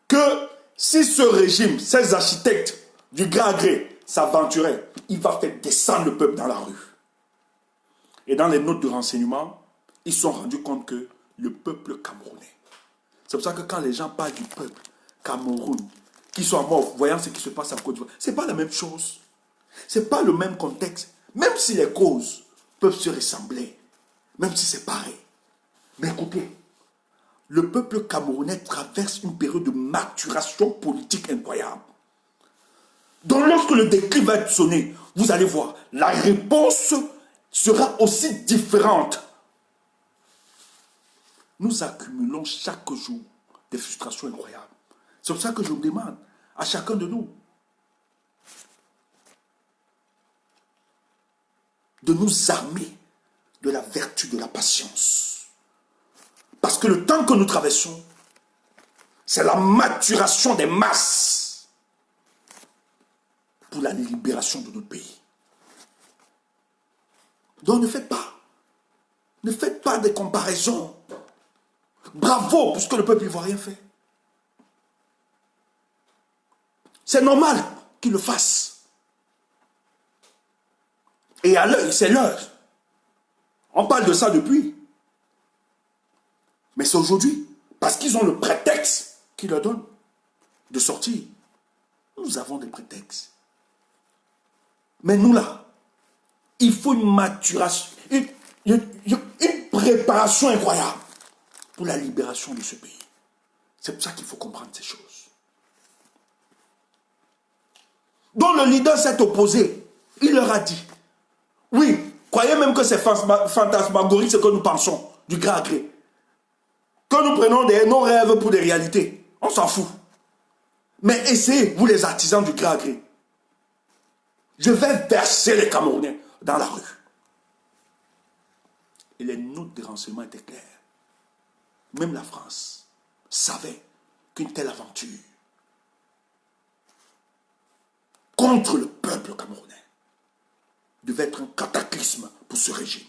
que si ce régime, ces architectes du gré à gré s'aventuraient, il va faire descendre le peuple dans la rue. Et dans les notes de renseignement, ils se sont rendus compte que le peuple camerounais. C'est pour ça que quand les gens parlent du peuple Cameroun, qui sont morts, voyant ce qui se passe en Côte d'Ivoire, ce n'est pas la même chose. Ce n'est pas le même contexte. Même si les causes peuvent se ressembler, même si c'est pareil. Mais écoutez, le peuple camerounais traverse une période de maturation politique incroyable. Donc lorsque le déclic va être sonné, vous allez voir, la réponse sera aussi différente. Nous accumulons chaque jour des frustrations incroyables. C'est pour ça que je vous demande à chacun de nous de nous armer de la vertu de la patience. Parce que le temps que nous traversons, c'est la maturation des masses pour la libération de notre pays. Donc ne faites pas des comparaisons. Bravo pour ce que le peuple ivoirien fait. C'est normal qu'il le fasse. Et à l'heure, c'est l'heure. On parle de ça depuis. Mais c'est aujourd'hui. Parce qu'ils ont le prétexte qui leur donne de sortir. Nous avons des prétextes. Mais nous là, il faut une maturation, une préparation incroyable pour la libération de ce pays. C'est pour ça qu'il faut comprendre ces choses. Donc le leader s'est opposé. Il leur a dit, oui, croyez même que c'est fantasmagorie ce que nous pensons, du gré à gré. Que nous prenons nos rêves pour des réalités. On s'en fout. Mais essayez, vous les artisans du gré à gré. Je vais verser les Camerounais dans la rue. Et les notes de renseignement étaient claires. Même la France savait qu'une telle aventure contre le peuple camerounais devait être un cataclysme pour ce régime.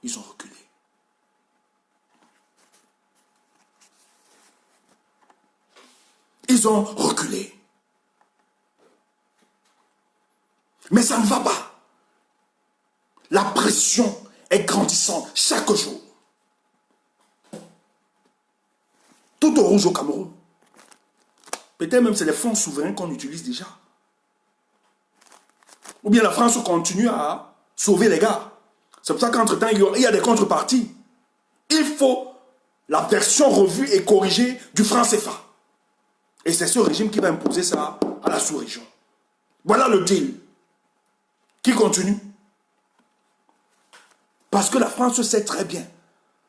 Ils ont reculé. Ils ont reculé. Mais ça ne va pas. La pression est grandissante chaque jour. Tout au rouge au Cameroun. Peut-être même c'est les fonds souverains qu'on utilise déjà. Ou bien la France continue à sauver les gars. C'est pour ça qu'entre-temps, il y a des contreparties. Il faut la version revue et corrigée du franc CFA. Et c'est ce régime qui va imposer ça à la sous-région. Voilà le deal. Qui continue. Parce que la France sait très bien,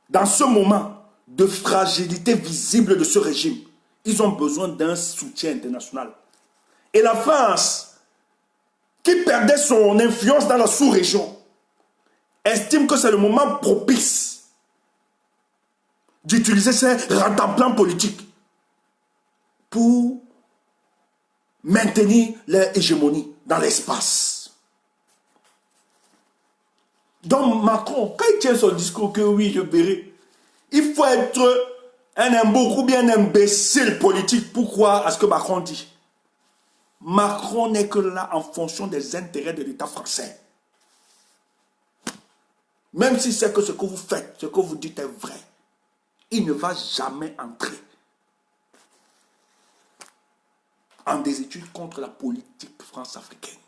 dans ce moment de fragilité visible de ce régime, ils ont besoin d'un soutien international. Et la France, qui perdait son influence dans la sous-région, estime que c'est le moment propice d'utiliser ces rentemplements politiques pour maintenir leur hégémonie dans l'espace. Donc Macron, quand il tient son discours que oui, je verrai, il faut être beaucoup bien un imbécile politique. Pourquoi à ce que Macron dit? Macron n'est que là en fonction des intérêts de l'État français. Même si c'est que ce que vous faites, ce que vous dites est vrai, il ne va jamais entrer en des études contre la politique france-africaine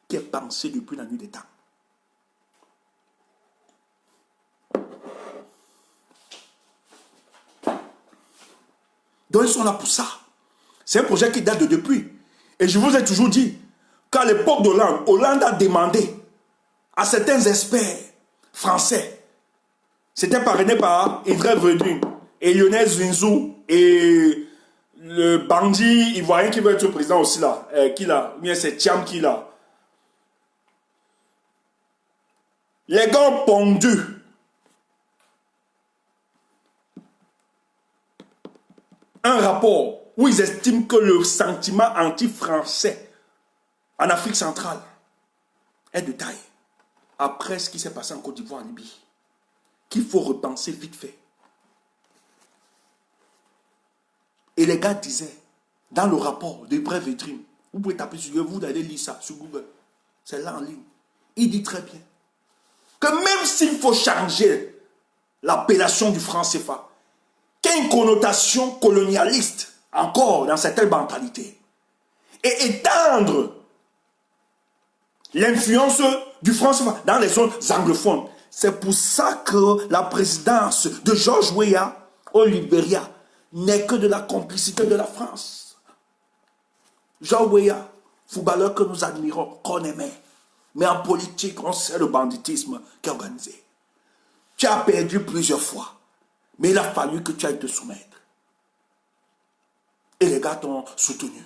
qui est pensée depuis la nuit des temps. Donc ils sont là pour ça. C'est un projet qui date de depuis. Et je vous ai toujours dit qu'à l'époque d'Hollande, Hollande a demandé à certains experts français, c'était parrainé par Indre Verdun, et Lionel Zinzou et le bandit ivoirien qui veut être président aussi là. Qui là? Bien c'est Thiam qui là. Les gars ont pondu un rapport où ils estiment que le sentiment anti-français en Afrique centrale est de taille. Après ce qui s'est passé en Côte d'Ivoire, en Libye, qu'il faut repenser vite fait. Et les gars disaient, dans le rapport de Bref et Dream, vous pouvez taper sur Google, vous allez lire ça sur Google, c'est là en ligne. Il dit très bien que même s'il faut changer l'appellation du franc CFA, qui a une connotation colonialiste encore dans certaines mentalités, et étendre l'influence du franc CFA dans les zones anglophones. C'est pour ça que la présidence de George Weah au Libéria n'est que de la complicité de la France. George Weah, footballeur que nous admirons, qu'on aimait, mais en politique, on sait le banditisme qui est organisé. Tu as perdu plusieurs fois, mais il a fallu que tu ailles te soumettre. Et les gars t'ont soutenu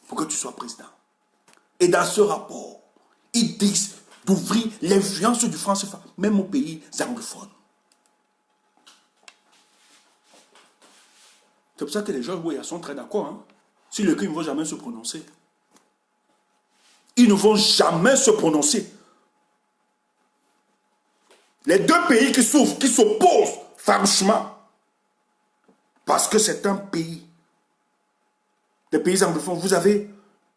pour que tu sois président. Et dans ce rapport, ils disent d'ouvrir l'influence du franc CFA, même aux pays anglophones. C'est pour ça que les gens sont très d'accord. Hein? Si le crime ne vont jamais se prononcer. Ils ne vont jamais se prononcer. Les deux pays qui souffrent, qui s'opposent farouchement, parce que c'est un pays, des pays anglophones, vous avez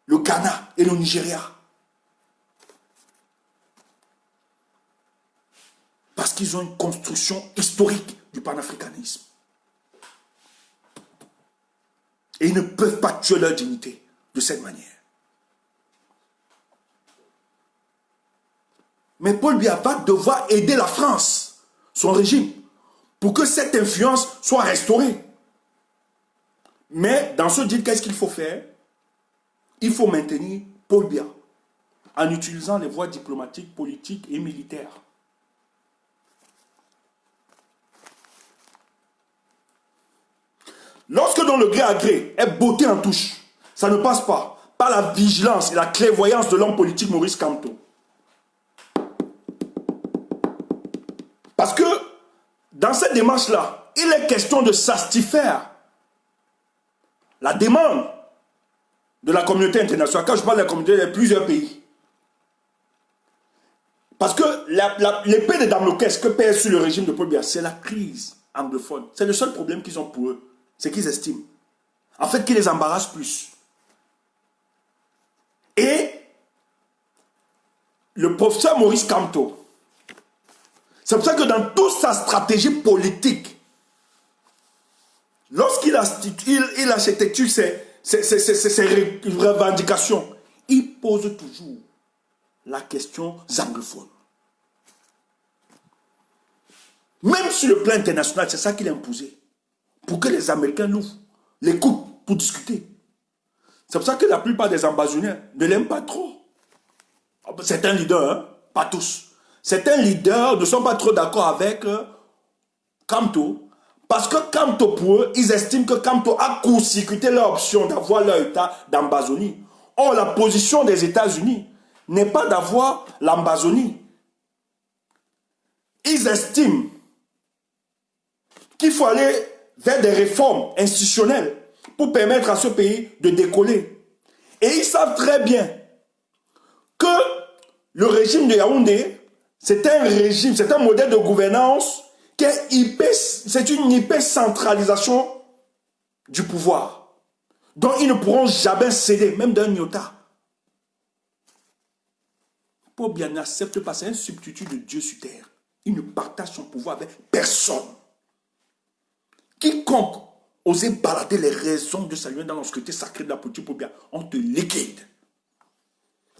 le Ghana et le Nigeria. Parce qu'ils ont une construction historique du panafricanisme. Et ils ne peuvent pas tuer leur dignité de cette manière. Mais Paul Biya va devoir aider la France, son régime, pour que cette influence soit restaurée. Mais dans ce deal, qu'est-ce qu'il faut faire? Il faut maintenir Paul Biya en utilisant les voies diplomatiques, politiques et militaires. Lorsque dans le gré à gré est botté en touche, ça ne passe pas par la vigilance et la clairvoyance de l'homme politique Maurice Kamto. Parce que dans cette démarche-là, il est question de satisfaire la demande de la communauté internationale. Quand je parle de la communauté, il y a plusieurs pays. Parce que l'épée de Damoclès que pèse sur le régime de Paul Biya, c'est la crise anglophone. C'est le seul problème qu'ils ont pour eux. C'est qu'ils estiment. En fait, qui les embarrasse plus. Et le professeur Maurice Kamto, c'est pour ça que dans toute sa stratégie politique, lorsqu'il architecture ses revendications, il pose toujours la question anglophone. Même sur le plan international, c'est ça qu'il a imposé. Pour que les Américains l'écoutent pour discuter. C'est pour ça que la plupart des ambassadeurs ne l'aiment pas trop. Certains leaders, hein? Pas tous. Certains leaders ne sont pas trop d'accord avec Kamto. Parce que Kamto, pour eux, ils estiment que Kamto a court-circuité leur option d'avoir leur état d'Ambazonie. Or, la position des États-Unis n'est pas d'avoir l'Ambazonie. Ils estiment qu'il faut aller vers des réformes institutionnelles pour permettre à ce pays de décoller. Et ils savent très bien que le régime de Yaoundé, c'est un régime, c'est un modèle de gouvernance qui est c'est une hyper-centralisation du pouvoir, dont ils ne pourront jamais céder, même d'un iota. Paul Biya n'accepte pas, c'est un substitut de Dieu sur terre. Il ne partage son pouvoir avec personne. Quiconque osait balader les raisons de saluer dans l'obscurité sacrée de la politique Paul Biya, on te liquide.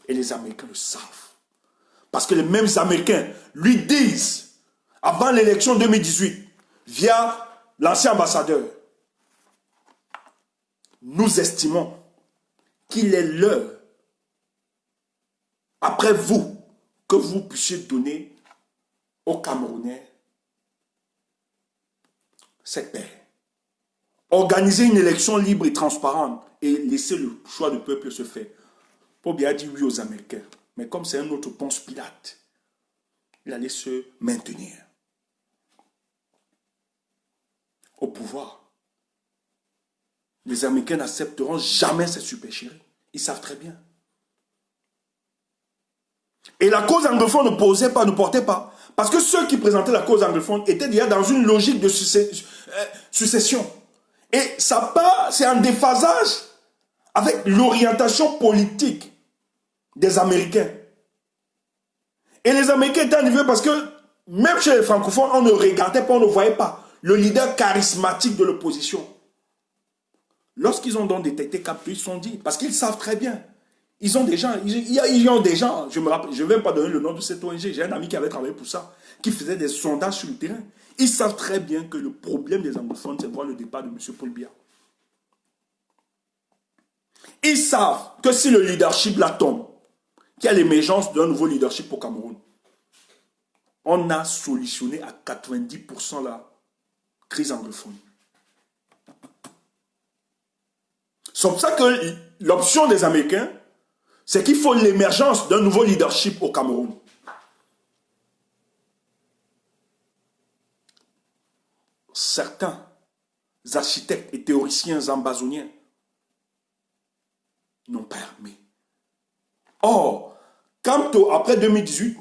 Et les Américains le savent. Parce que les mêmes Américains lui disent, avant l'élection 2018, via l'ancien ambassadeur, nous estimons qu'il est l'heure, après vous, que vous puissiez donner aux Camerounais cette paix. Organiser une élection libre et transparente et laisser le choix du peuple se faire. Paul Biya a dit oui aux Américains. Mais comme c'est un autre Ponce Pilate, il allait se maintenir au pouvoir. Les Américains n'accepteront jamais cette supercherie. Ils savent très bien. Et la cause anglophone ne portait pas. Parce que ceux qui présentaient la cause anglophone étaient déjà dans une logique de succession. Et ça part, c'est en déphasage avec l'orientation politique des Américains. Et les Américains étaient enivrés parce que même chez les francophones, on ne regardait pas, on ne voyait pas le leader charismatique de l'opposition. Lorsqu'ils ont donc détecté Cap, ils se sont dit, parce qu'ils savent très bien, ils ont des gens, je ne vais même pas donner le nom de cette ONG, j'ai un ami qui avait travaillé pour ça, qui faisait des sondages sur le terrain. Ils savent très bien que le problème des anglophones, c'est voir le départ de M. Paul Biya. Ils savent que si le leadership là tombe, qu'il y a l'émergence d'un nouveau leadership au Cameroun, on a solutionné à 90% la crise anglophone. C'est pour ça que l'option des Américains, c'est qu'il faut l'émergence d'un nouveau leadership au Cameroun. Certains architectes et théoriciens ambazoniens n'ont pas aimé. Or, Camto, après 2018,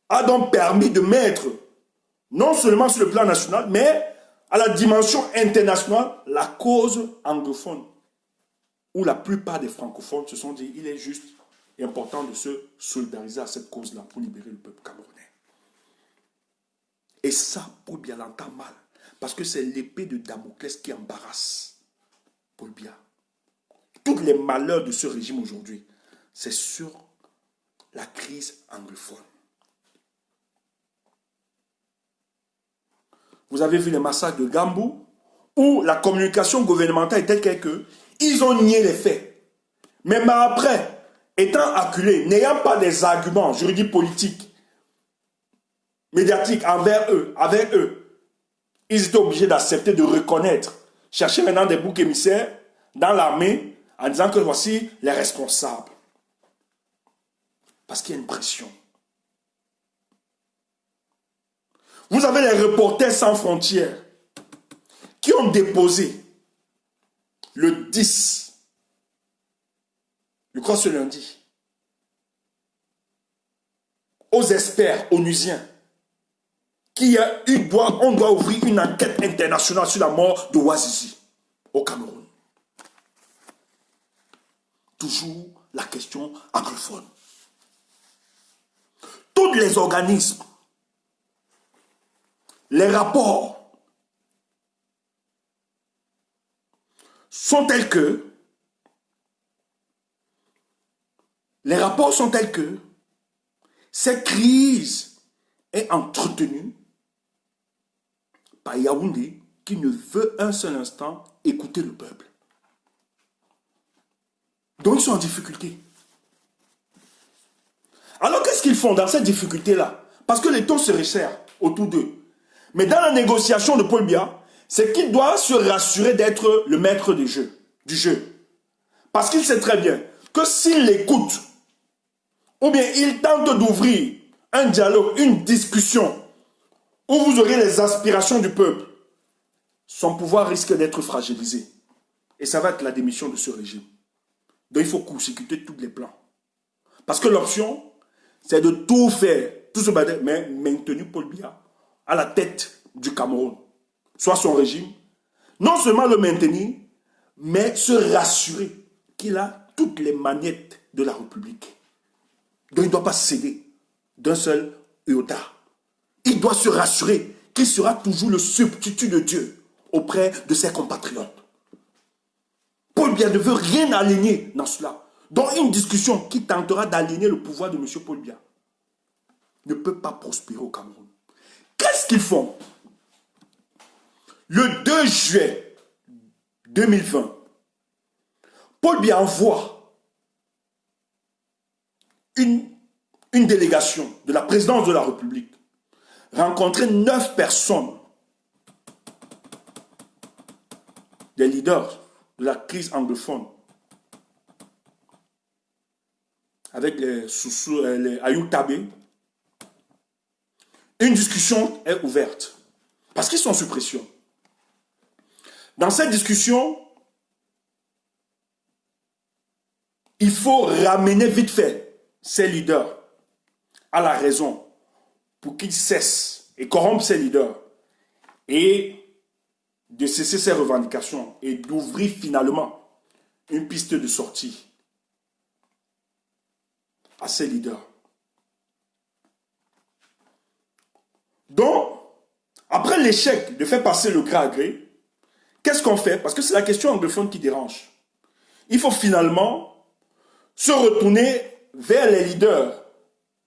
a donc permis de mettre, non seulement sur le plan national, mais à la dimension internationale, la cause anglophone, où la plupart des francophones se sont dit, il est juste important de se solidariser à cette cause-là pour libérer le peuple camerounais. Et ça, Paul Biya l'entend mal, parce que c'est l'épée de Damoclès qui embarrasse Paul Biya. Tous les malheurs de ce régime aujourd'hui, c'est sur la crise anglophone. Vous avez vu les massacres de Gambou, où la communication gouvernementale était telle qu'ils ont nié les faits. Mais après, étant acculés, n'ayant pas des arguments juridiques, politiques, médiatiques envers eux, avec eux, ils étaient obligés d'accepter, de reconnaître, chercher maintenant des boucs émissaires dans l'armée en disant que voici les responsables. Parce qu'il y a une pression. Vous avez les Reporters sans frontières qui ont déposé le 10, je crois ce lundi, aux experts onusiens on doit ouvrir une enquête internationale sur la mort de Ouazizi au Cameroun. Toujours la question anglophone. Tous les organismes, les rapports sont tels que cette crise est entretenue par Yaoundé qui ne veut un seul instant écouter le peuple. Donc ils sont en difficulté. Alors qu'est-ce qu'ils font dans cette difficulté-là? Parce que les taux se resserrent autour d'eux. Mais dans la négociation de Paul Biya, c'est qu'il doit se rassurer d'être le maître du jeu. Parce qu'il sait très bien que s'il l'écoute, ou bien il tente d'ouvrir un dialogue, une discussion, où vous aurez les aspirations du peuple, son pouvoir risque d'être fragilisé. Et ça va être la démission de ce régime. Donc il faut court-circuiter tous les plans. Parce que l'option, c'est de tout faire, tout se battre, mais maintenir Paul Biya à la tête du Cameroun, soit son régime, non seulement le maintenir, mais se rassurer qu'il a toutes les manettes de la République. Donc il ne doit pas céder d'un seul iota. Il doit se rassurer qu'il sera toujours le substitut de Dieu auprès de ses compatriotes. Paul Biya ne veut rien aligner dans cela. Donc une discussion qui tentera d'aligner le pouvoir de M. Paul Biya ne peut pas prospérer au Cameroun. Qu'est-ce qu'ils font? Le 2 juillet 2020, Paul Biya envoie une délégation de la présidence de la République rencontrer 9 personnes des leaders de la crise anglophone, avec les Soussou, les Ayou Tabé, une discussion est ouverte. Parce qu'ils sont sous pression. Dans cette discussion, il faut ramener vite fait ces leaders à la raison pour qu'ils cessent et corrompent ces leaders et de cesser ces revendications et d'ouvrir finalement une piste de sortie à ces leaders. Donc, après l'échec de faire passer le gré à gré, qu'est-ce qu'on fait? Parce que c'est la question anglophone qui dérange. Il faut finalement se retourner vers les leaders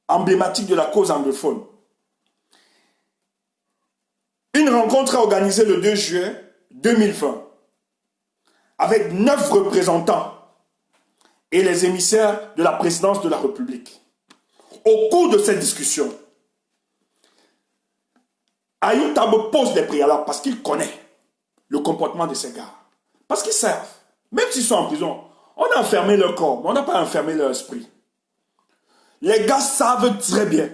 emblématiques de la cause anglophone. Une rencontre est organisée le 2 juin 2020 avec 9 représentants et les émissaires de la présidence de la République. Au cours de cette discussion, Ayou Tabo pose des préalables parce qu'il connaît le comportement de ces gars. Parce qu'ils savent, même s'ils sont en prison, on a enfermé leur corps, mais on n'a pas enfermé leur esprit. Les gars savent très bien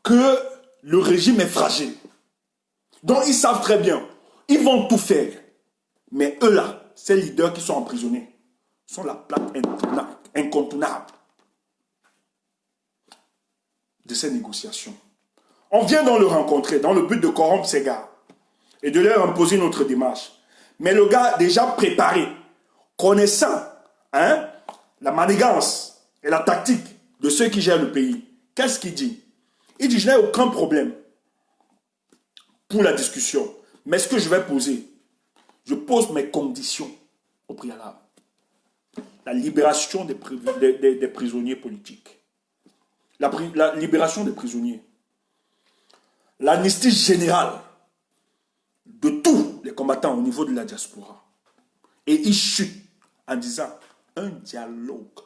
que le régime est fragile. Donc ils savent très bien, ils vont tout faire. Mais eux là, ces leaders qui sont emprisonnés, sont la plaque incontournable de ces négociations. On vient donc le rencontrer dans le but de corrompre ces gars et de leur imposer notre démarche. Mais le gars déjà préparé, connaissant la manigance et la tactique de ceux qui gèrent le pays, qu'est-ce qu'il dit? Il dit, je n'ai aucun problème pour la discussion. Mais ce que je vais poser, je pose mes conditions au préalable. La libération des prisonniers politiques. La libération des prisonniers. L'amnistie générale de tous les combattants au niveau de la diaspora. Et il chute en disant un dialogue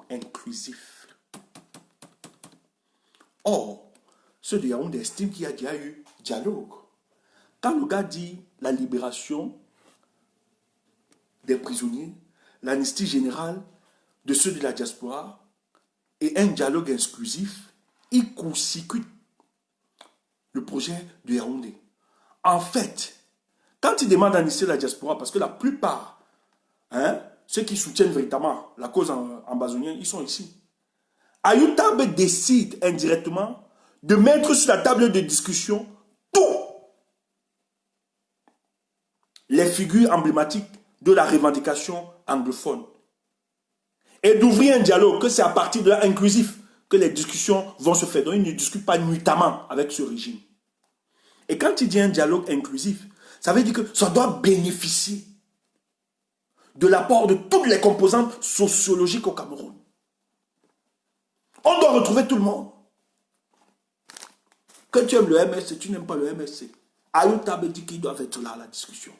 inclusif. Or, ceux de Yaoundé estiment qu'il y a déjà eu dialogue. Quand le gars dit la libération des prisonniers, l'amnistie générale de ceux de la diaspora et un dialogue inclusif, il court-circuite le projet de Yaoundé. En fait, quand il demande d'amnistier la diaspora, parce que la plupart, ceux qui soutiennent véritablement la cause ambazonienne, ils sont ici. Ayou Tabo décide indirectement de mettre sur la table de discussion tous les figures emblématiques de la revendication anglophone. Et d'ouvrir un dialogue, que c'est à partir de là inclusif que les discussions vont se faire. Donc ils ne discutent pas nuitamment avec ce régime. Et quand il dit un dialogue inclusif, ça veut dire que ça doit bénéficier de l'apport de toutes les composantes sociologiques au Cameroun. On doit retrouver tout le monde. Que tu aimes le MSC, tu n'aimes pas le MSC. Ayou Tabo dit qu'ils doivent être là à la discussion.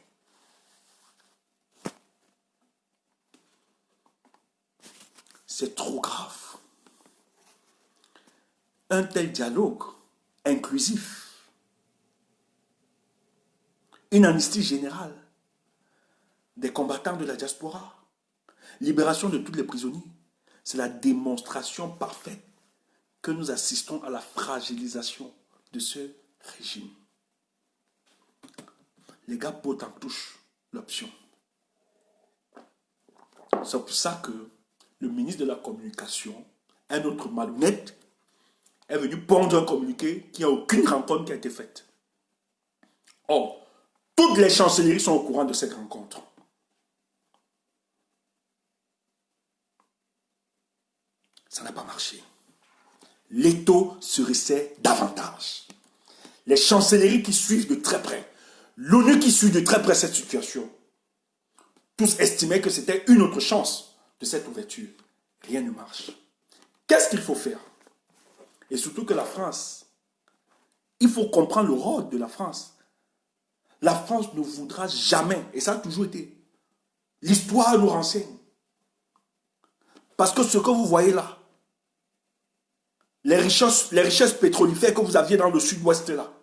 C'est trop grave. Un tel dialogue inclusif, une amnistie générale des combattants de la diaspora, libération de tous les prisonniers, c'est la démonstration parfaite que nous assistons à la fragilisation de ce régime. Les gars potent en touche l'option. C'est pour ça que le ministre de la Communication, un autre malhonnête, est venu pondre un communiqué qui n'a aucune rencontre qui a été faite. Or, toutes les chancelleries sont au courant de cette rencontre. Ça n'a pas marché. L'étau se resserre davantage. Les chancelleries qui suivent de très près, l'ONU qui suit de très près cette situation, tous estimaient que c'était une autre chance de cette ouverture. Rien ne marche. Qu'est-ce qu'il faut faire? Et surtout que la France, il faut comprendre le rôle de la France. La France ne voudra jamais, et ça a toujours été, l'histoire nous renseigne. Parce que ce que vous voyez là, les richesses pétrolifères que vous aviez dans le sud-ouest là,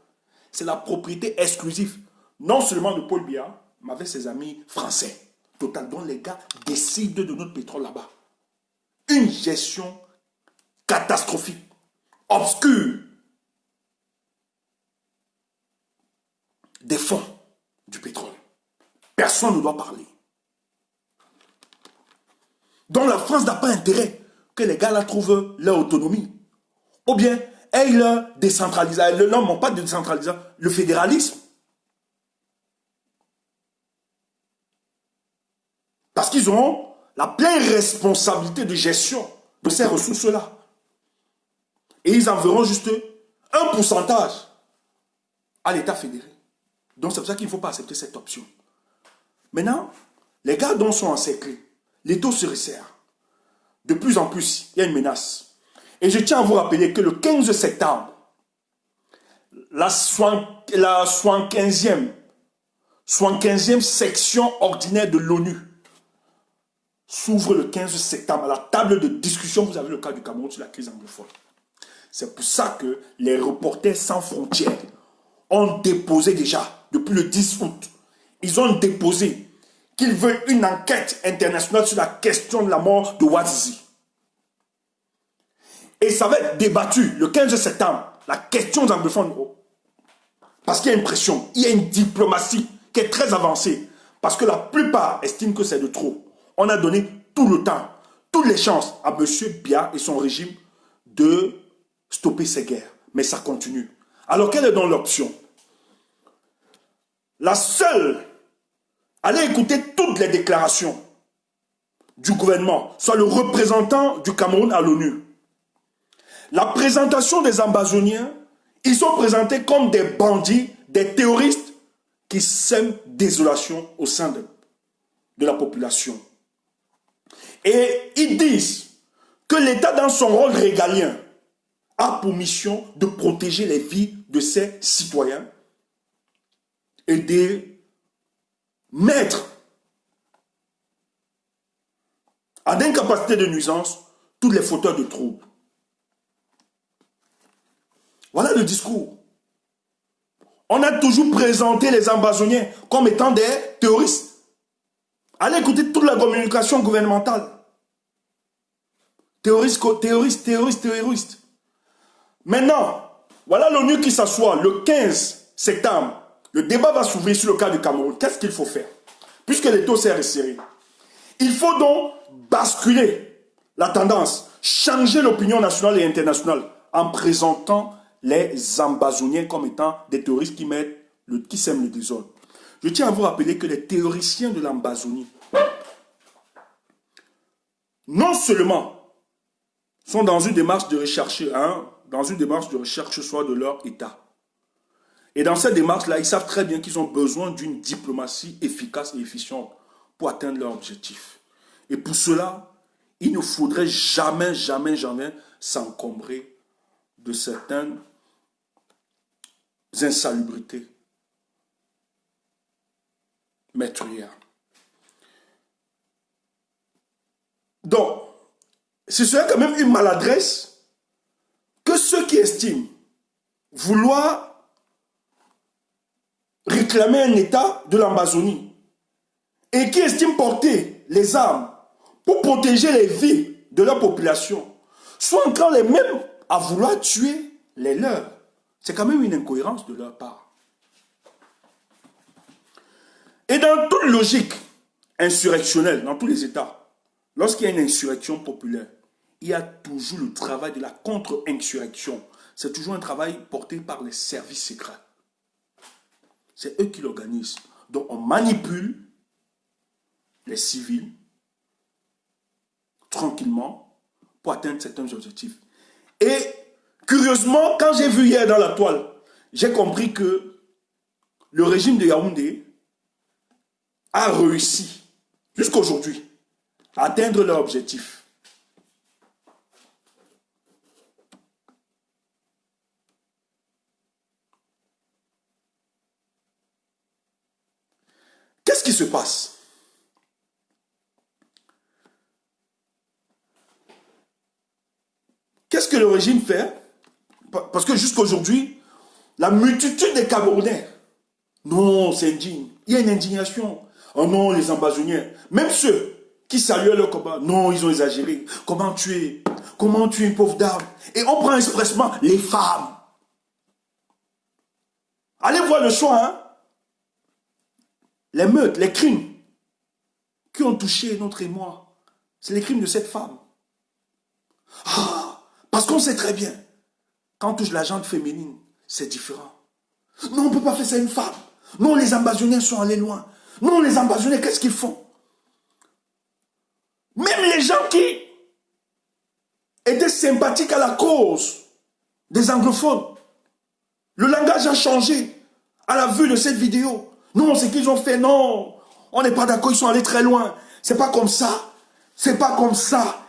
c'est la propriété exclusive, non seulement de Paul Biya, mais avec ses amis français. Total, dont les gars décident de notre pétrole là-bas. Une gestion catastrophique, obscure, des fonds du pétrole. Personne ne doit parler. Donc la France n'a pas intérêt que les gars là trouvent leur autonomie. Ou bien, elle décentralise, non, pas de décentralisation, le fédéralisme. Parce qu'ils auront la pleine responsabilité de gestion de ces ressources-là. Et ils enverront juste un pourcentage à l'État fédéré. Donc c'est pour ça qu'il ne faut pas accepter cette option. Maintenant, les gars dont sont encerclés, les taux se resserrent. De plus en plus, il y a une menace. Et je tiens à vous rappeler que le 15 septembre, la 75e section ordinaire de l'ONU s'ouvre le 15 septembre. À la table de discussion, vous avez le cas du Cameroun sur la crise anglophone. C'est pour ça que les Reporters sans frontières ont déposé déjà, depuis le 10 août, ils ont déposé qu'ils veulent une enquête internationale sur la question de la mort de Ouazizi. Et ça va être débattu le 15 septembre, la question des anglophones. Parce qu'il y a une pression, il y a une diplomatie qui est très avancée. Parce que la plupart estiment que c'est de trop. On a donné tout le temps, toutes les chances à M. Biya et son régime de stopper ces guerres. Mais ça continue. Alors quelle est donc l'option? La seule, allez écouter toutes les déclarations du gouvernement, soit le représentant du Cameroun à l'ONU. La présentation des ambazoniens, ils sont présentés comme des bandits, des terroristes qui sèment désolation au sein de la population. Et ils disent que l'État, dans son rôle régalien, a pour mission de protéger les vies de ses citoyens et de mettre en incapacité de nuisance tous les fauteurs de troubles. Voilà le discours. On a toujours présenté les ambazoniens comme étant des terroristes. Allez écouter toute la communication gouvernementale. Terroristes, terroristes, terroristes, terroristes. Maintenant, voilà l'ONU qui s'assoit le 15 septembre. Le débat va s'ouvrir sur le cas du Cameroun. Qu'est-ce qu'il faut faire? Puisque les taux s'est resserré. Il faut donc basculer la tendance, changer l'opinion nationale et internationale en présentant les ambazoniens comme étant des terroristes qui sèment le désordre. Je tiens à vous rappeler que les théoriciens de l'Ambazonie, non seulement sont dans une démarche de recherche, soit de leur État. Et dans cette démarche-là, ils savent très bien qu'ils ont besoin d'une diplomatie efficace et efficiente pour atteindre leur objectif. Et pour cela, il ne faudrait jamais, jamais, jamais s'encombrer de certaines insalubrités meurtrières. Donc, ce serait quand même une maladresse que ceux qui estiment vouloir réclamer un État de l'Amazonie et qui estiment porter les armes pour protéger les vies de leur population soient encore les mêmes à vouloir tuer les leurs. C'est quand même une incohérence de leur part. Et dans toute logique insurrectionnelle, dans tous les États, lorsqu'il y a une insurrection populaire, il y a toujours le travail de la contre-insurrection. C'est toujours un travail porté par les services secrets. C'est eux qui l'organisent. Donc on manipule les civils tranquillement pour atteindre certains objectifs. Et curieusement, quand j'ai vu hier dans la toile, j'ai compris que le régime de Yaoundé a réussi, jusqu'à aujourd'hui, à atteindre leur objectif. Qu'est-ce qui se passe? Qu'est-ce que le régime fait? Parce que jusqu'à aujourd'hui, la multitude des Camerounais Non, c'est indigne. Il y a une indignation. Oh non, les ambazoniens. Même ceux qui saluaient leur combat. Non, ils ont exagéré. Comment tuer une pauvre dame? Et on prend expressement les femmes. Allez voir le choix, hein. Les meurtres, les crimes qui ont touché notre émoi. C'est les crimes de cette femme. Ah, parce qu'on sait très bien, quand on touche la gente féminine, c'est différent. Non, on ne peut pas faire ça à une femme. Non, les ambazoniens sont allés loin. Non, les ambazoniens, qu'est-ce qu'ils font? Même les gens qui étaient sympathiques à la cause des anglophones, le langage a changé à la vue de cette vidéo. Non, c'est qu'ils ont fait, non, on n'est pas d'accord, ils sont allés très loin. C'est pas comme ça. C'est pas comme ça.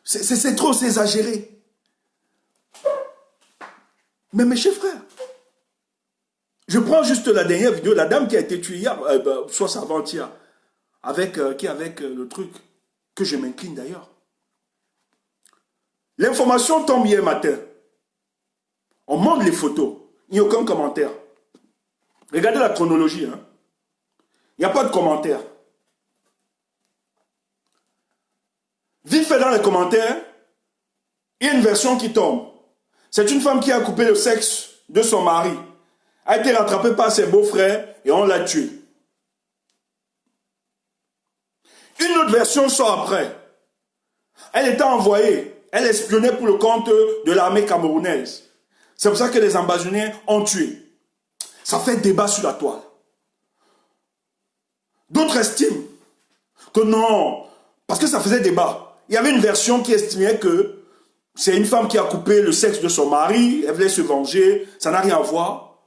C'est trop, c'est exagéré. Mais mes chers frères, je prends juste la dernière vidéo, la dame qui a été tuée hier, soit avant-hier, avec le truc, que je m'incline d'ailleurs. L'information tombe hier matin. On montre les photos. Il n'y a aucun commentaire. Regardez la chronologie. Hein. Il n'y a pas de commentaire. Vite fait dans les commentaires, il y a une version qui tombe. C'est une femme qui a coupé le sexe de son mari, a été rattrapée par ses beaux-frères et on l'a tuée. Une autre version sort après. Elle était envoyée, elle espionnait pour le compte de l'armée camerounaise. C'est pour ça que les ambazoniens ont tué. Ça fait débat sur la toile. D'autres estiment que non, parce que ça faisait débat. Il y avait une version qui estimait que c'est une femme qui a coupé le sexe de son mari, elle voulait se venger, ça n'a rien à voir.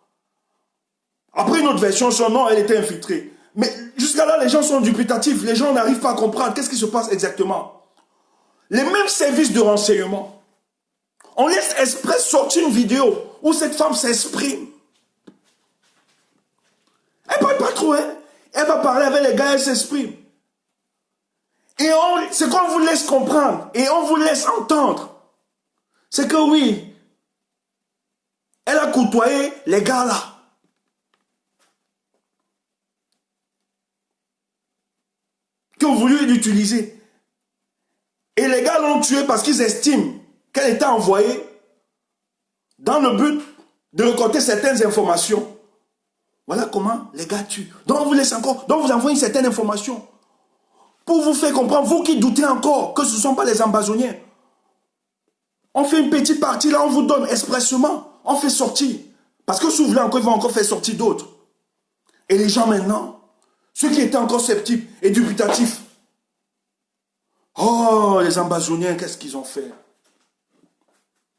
Après une autre version, son nom, elle était infiltrée. Mais jusqu'à là, les gens sont dubitatifs, les gens n'arrivent pas à comprendre qu'est-ce qui se passe exactement. Les mêmes services de renseignement, on laisse exprès sortir une vidéo où cette femme s'exprime. Elle ne parle pas trop, hein. Elle va parler avec les gars, elle s'exprime. Et ce qu'on vous laisse comprendre, et on vous laisse entendre, c'est que oui, elle a côtoyé les gars là. Qui ont voulu l'utiliser. Et les gars l'ont tué parce qu'ils estiment qu'elle était envoyée dans le but de récolter certaines informations. Voilà comment les gars tuent. Donc on vous laisse encore, donc vous envoyez une certaine information. Pour vous faire comprendre, vous qui doutez encore que ce ne sont pas les ambazoniens. On fait une petite partie là, on vous donne expressement, on fait sortir. Parce que si vous voulez encore, ils vont encore faire sortir d'autres. Et les gens maintenant, ceux qui étaient encore sceptiques et dubitatifs, oh, les ambazoniens, qu'est-ce qu'ils ont fait?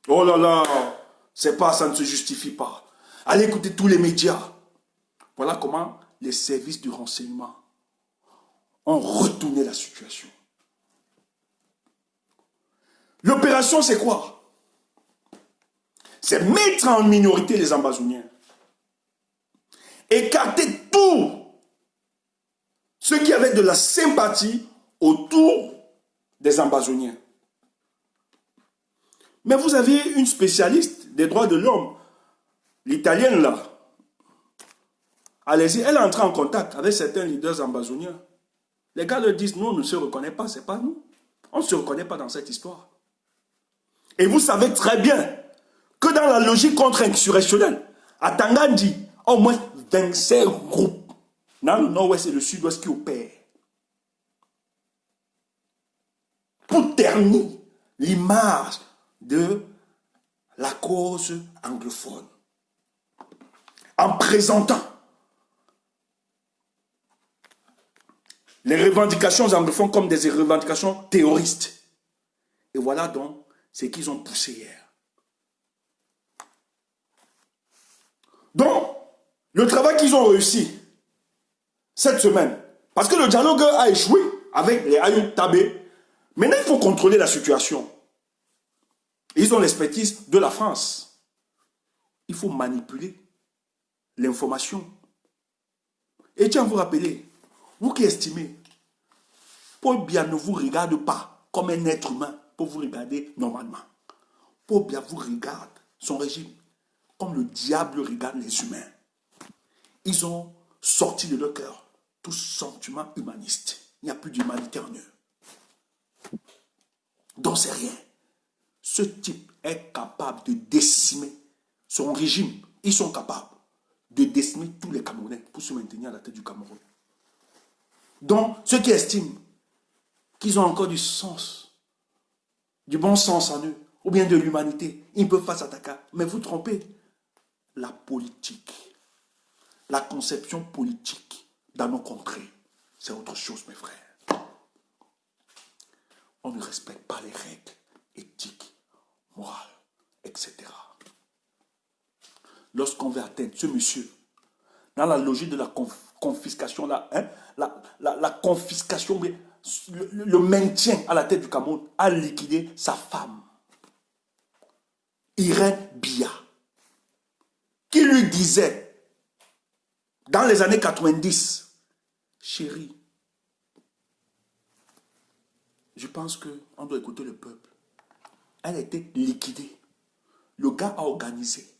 Oh là là, c'est pas, ça ne se justifie pas. Allez écouter tous les médias. Voilà comment les services du renseignement ont retourné la situation. L'opération, c'est quoi? C'est mettre en minorité les ambazoniens. Écarter tous ceux qui avaient de la sympathie autour des ambazoniens. Mais vous avez une spécialiste des droits de l'homme, l'italienne là. Allez-y, elle est entrée en contact avec certains leaders ambazoniens. Les gars leur disent, nous, on ne se reconnaît pas, c'est pas nous. On ne se reconnaît pas dans cette histoire. Et vous savez très bien que dans la logique contre-insurrectionnelle, à Tangandi, au moins 25 groupes dans le nord-ouest et le sud-ouest qui opèrent pour ternir l'image de la cause anglophone. En présentant les revendications anglophones comme des revendications terroristes. Et voilà donc ce qu'ils ont poussé hier. Donc, le travail qu'ils ont réussi cette semaine, parce que le dialogue a échoué avec les Ayoub Tabé, maintenant il faut contrôler la situation. Ils ont l'expertise de la France. Il faut manipuler l'information. Et tiens, vous rappelez, vous qui estimez, Paul Biya ne vous regarde pas comme un être humain pour vous regarder normalement. Paul Biya vous regarde, son régime, comme le diable regarde les humains. Ils ont sorti de leur cœur tout sentiment humaniste. Il n'y a plus d'humanité en eux. Donc c'est rien. Ce type est capable de décimer son régime. Ils sont capables de décimer tous les Camerounais pour se maintenir à la tête du Cameroun. Donc, ceux qui estiment qu'ils ont encore du sens, du bon sens en eux, ou bien de l'humanité, ils ne peuvent pas s'attaquer. Mais vous trompez. La politique, la conception politique dans nos contrées, c'est autre chose, mes frères. On ne respecte pas les règles éthiques, morales, etc. Lorsqu'on veut atteindre ce monsieur, dans la logique de la confiscation, la confiscation, le maintien à la tête du Cameroun, a liquidé sa femme, Irène Bia, qui lui disait, dans les années 90, chérie, je pense qu'on doit écouter le peuple. Elle a été liquidée. Le gars a organisé.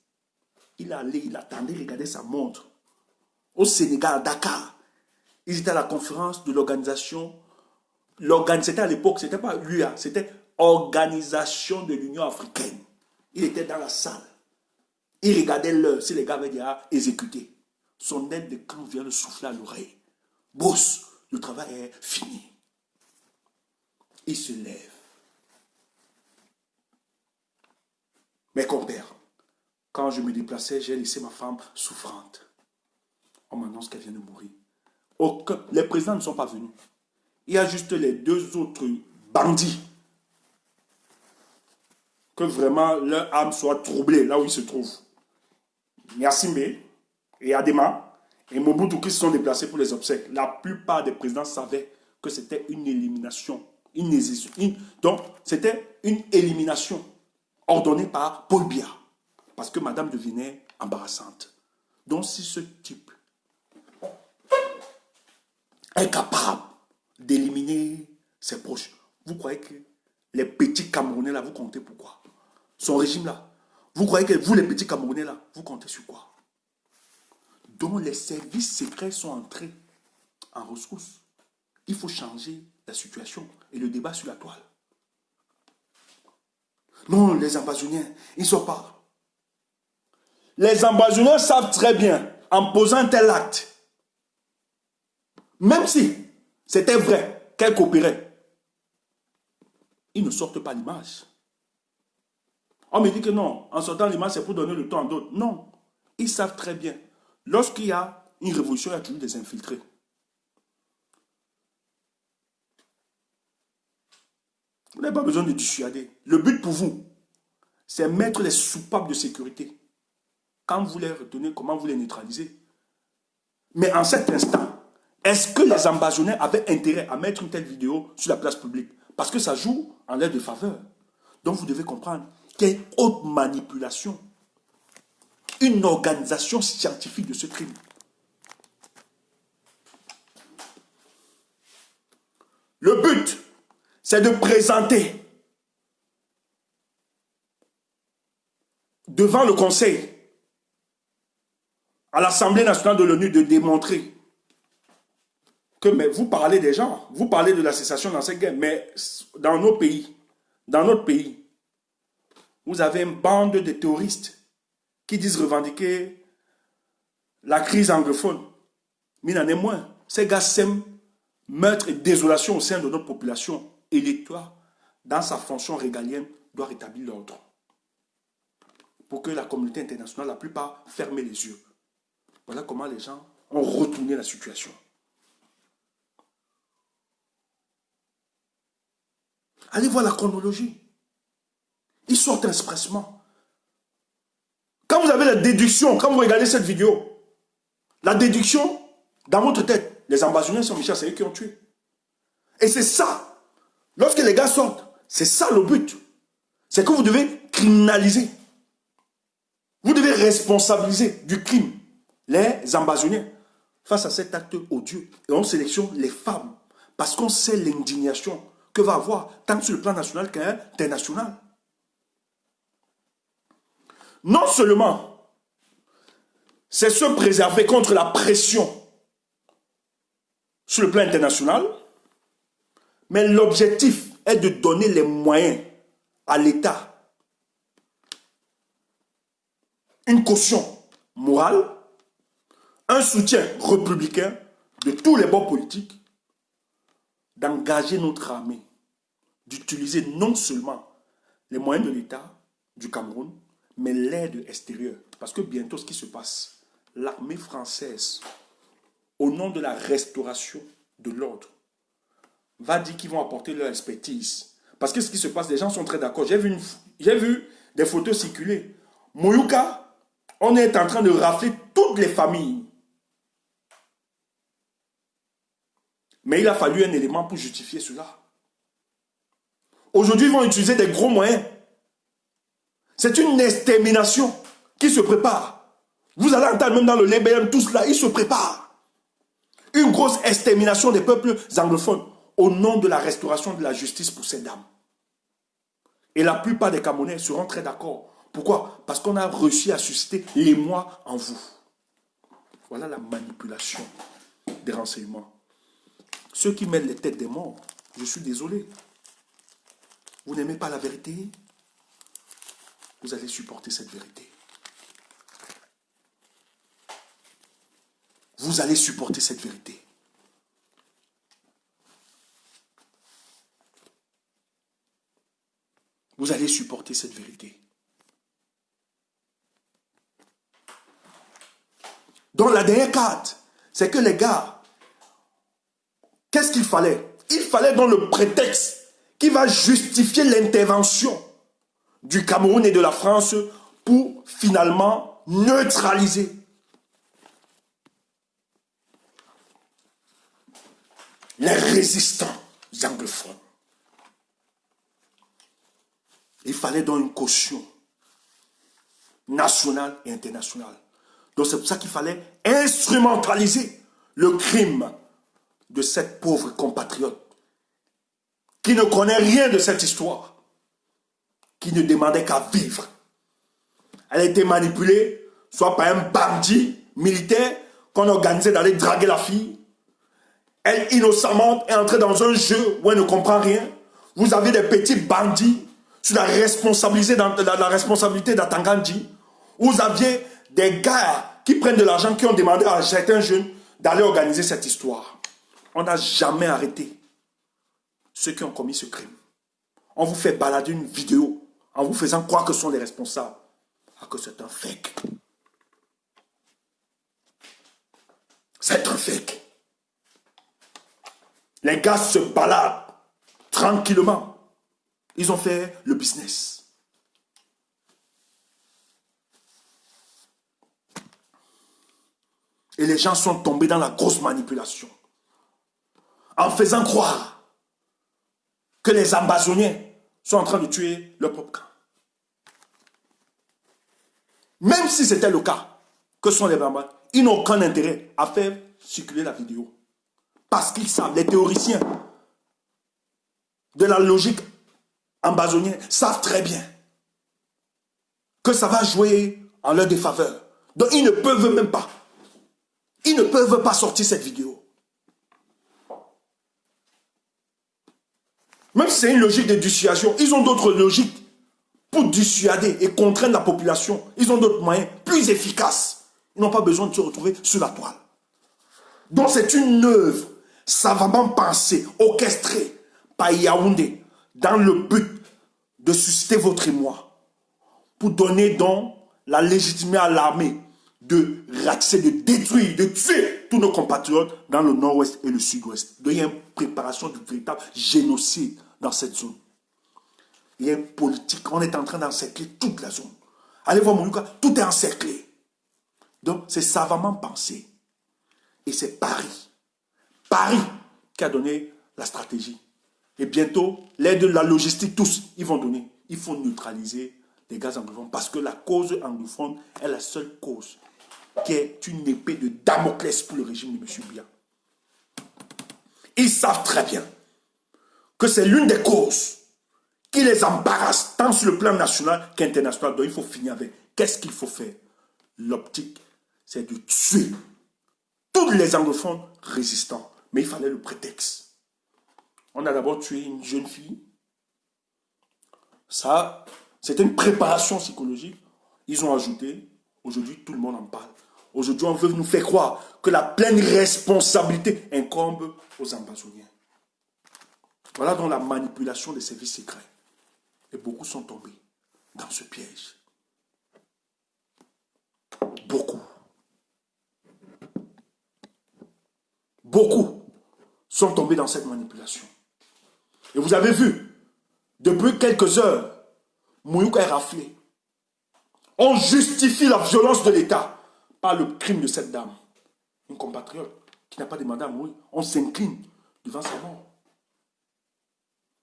Il allait, il attendait, regardait sa montre. Au Sénégal, à Dakar. Ils étaient à la conférence de l'organisation. C'était à l'époque, c'était pas l'UA, c'était Organisation de l'Union africaine. Il était dans la salle. Il regardait l'heure, si les gars avaient déjà exécuté. Son aide de camp vient le souffler à l'oreille. Boss, le travail est fini. Il se lève. Mes compères, quand je me déplaçais, j'ai laissé ma femme souffrante. On m'annonce qu'elle vient de mourir. Les présidents ne sont pas venus. Il y a juste les deux autres bandits. Que vraiment leur âme soit troublée là où ils se trouvent. Niasimbe et Adema et Mobutu qui se sont déplacés pour les obsèques. La plupart des présidents savaient que c'était une élimination. Donc, c'était une élimination ordonnée par Paul Biya. Parce que madame devenait embarrassante. Donc, si ce type est capable d'éliminer ses proches, vous croyez que les petits Camerounais là, vous comptez pourquoi? Son régime là, vous croyez que vous les petits Camerounais là, vous comptez sur quoi? Donc les services secrets sont entrés en ressources. Il faut changer la situation et le débat sur la toile. Non, les ambazoniens, ils ne sont pas. Les ambazoniens savent très bien, en posant un tel acte, même si c'était vrai qu'elle coopérait, ils ne sortent pas l'image. On me dit que non, en sortant l'image, c'est pour donner le temps à d'autres. Non, ils savent très bien. Lorsqu'il y a une révolution, il y a toujours des infiltrés. Vous n'avez pas besoin de dissuader. Le but pour vous, c'est mettre les soupapes de sécurité. Quand vous les retenez, comment vous les neutralisez? Mais en cet instant, est-ce que les ambazoniens avaient intérêt à mettre une telle vidéo sur la place publique? Parce que ça joue en leur défaveur. Donc vous devez comprendre qu'il y a une haute manipulation, une organisation scientifique de ce crime. Le but, c'est de présenter devant le Conseil, à l'Assemblée nationale de l'ONU, de démontrer que, mais vous parlez des gens, vous parlez de la cessation dans cette guerre, mais dans nos pays, dans notre pays, vous avez une bande de terroristes qui disent revendiquer la crise anglophone. Mais il en est moins. Ces gars sèment meurtre et désolation au sein de notre population. Et l'État, dans sa fonction régalienne, doit rétablir l'ordre. Pour que la communauté internationale, la plupart, ferme les yeux. Voilà comment les gens ont retourné la situation. Allez voir la chronologie. Ils sortent expressement. Quand vous avez la déduction, quand vous regardez cette vidéo, la déduction, dans votre tête, les ambazoniens sont Michel, c'est eux qui ont tué. Et c'est ça. Lorsque les gars sortent, c'est ça le but. C'est que vous devez criminaliser. Vous devez responsabiliser du crime les ambazoniens face à cet acte odieux. Et on sélectionne les femmes parce qu'on sait l'indignation que va avoir tant sur le plan national qu'international. Non seulement c'est se préserver contre la pression sur le plan international, mais l'objectif est de donner les moyens à l'État, une caution morale, un soutien républicain de tous les bords politiques, d'engager notre armée, d'utiliser non seulement les moyens de l'État du Cameroun, mais l'aide extérieure. Parce que bientôt, ce qui se passe, l'armée française, au nom de la restauration de l'ordre, va dire qu'ils vont apporter leur expertise. Parce que ce qui se passe, les gens sont très d'accord. J'ai vu des photos circuler. Moyouka, on est en train de rafler toutes les familles. Mais il a fallu un élément pour justifier cela. Aujourd'hui, ils vont utiliser des gros moyens. C'est une extermination qui se prépare. Vous allez entendre même dans le LBM, tout cela, ils se préparent. Une grosse extermination des peuples anglophones au nom de la restauration de la justice pour ces dames. Et la plupart des Camerounais seront très d'accord. Pourquoi? Parce qu'on a réussi à susciter l'émoi en vous. Voilà la manipulation des renseignements. Ceux qui mettent les têtes des morts, je suis désolé. Vous n'aimez pas la vérité? Vous allez supporter cette vérité. Vous allez supporter cette vérité. Vous allez supporter cette vérité. Donc la dernière carte, c'est que les gars, qu'est-ce qu'il fallait? Il fallait dans le prétexte qui va justifier l'intervention du Cameroun et de la France pour finalement neutraliser les résistants anglophones. Il fallait donc une caution nationale et internationale. Donc c'est pour ça qu'il fallait instrumentaliser le crime de cette pauvre compatriote qui ne connaît rien de cette histoire, qui ne demandait qu'à vivre. Elle a été manipulée soit par un bandit militaire qu'on organisait d'aller draguer la fille. Elle, innocemment, est entrée dans un jeu où elle ne comprend rien. Vous avez des petits bandits sur la responsabilité d'Atangandji. Vous aviez des gars qui prennent de l'argent, qui ont demandé à certains jeunes d'aller organiser cette histoire. On n'a jamais arrêté ceux qui ont commis ce crime. On vous fait balader une vidéo en vous faisant croire que ce sont les responsables. Alors que c'est un fake. C'est un fake. Les gars se baladent tranquillement. Ils ont fait le business. Et les gens sont tombés dans la grosse manipulation. En faisant croire que les Amazoniens sont en train de tuer leur propre camp. Même si c'était le cas, que sont les Bambas, ils n'ont aucun intérêt à faire circuler la vidéo. Parce qu'ils savent, les théoriciens de la logique amazonienne savent très bien que ça va jouer en leur défaveur. Donc ils ne peuvent même pas. Ils ne peuvent pas sortir cette vidéo. Même si c'est une logique de dissuasion, ils ont d'autres logiques pour dissuader et contraindre la population. Ils ont d'autres moyens plus efficaces. Ils n'ont pas besoin de se retrouver sur la toile. Donc c'est une œuvre savamment pensée, orchestrée par Yaoundé dans le but de susciter votre émoi pour donner donc la légitimité à l'armée de ratisser, de détruire, de tuer tous nos compatriotes dans le nord-ouest et le sud-ouest. Donc il y a une préparation du véritable génocide dans cette zone. Il y a une politique, on est en train d'encercler toute la zone. Allez voir Mouyouka, tout est encerclé. Donc c'est savamment pensé. Et c'est Paris. Paris qui a donné la stratégie. Et bientôt, l'aide de la logistique, tous, ils vont donner. Il faut neutraliser les gaz anglophones parce que la cause anglophone est la seule cause qui est une épée de Damoclès pour le régime de M. Biya. Ils savent très bien que c'est l'une des causes qui les embarrasse tant sur le plan national qu'international. Donc il faut finir avec. Qu'est-ce qu'il faut faire? L'optique, c'est de tuer tous les anglophones résistants. Mais il fallait le prétexte. On a d'abord tué une jeune fille. Ça, c'était une préparation psychologique. Ils ont ajouté, aujourd'hui tout le monde en parle. Aujourd'hui, on veut nous faire croire que la pleine responsabilité incombe aux ambazoniens. Voilà donc la manipulation des services secrets. Et beaucoup sont tombés dans ce piège. Beaucoup. Beaucoup sont tombés dans cette manipulation. Et vous avez vu, depuis quelques heures, Mouyouka est raflé. On justifie la violence de l'État par le crime de cette dame. Une compatriote qui n'a pas demandé à mourir. On s'incline devant sa mort.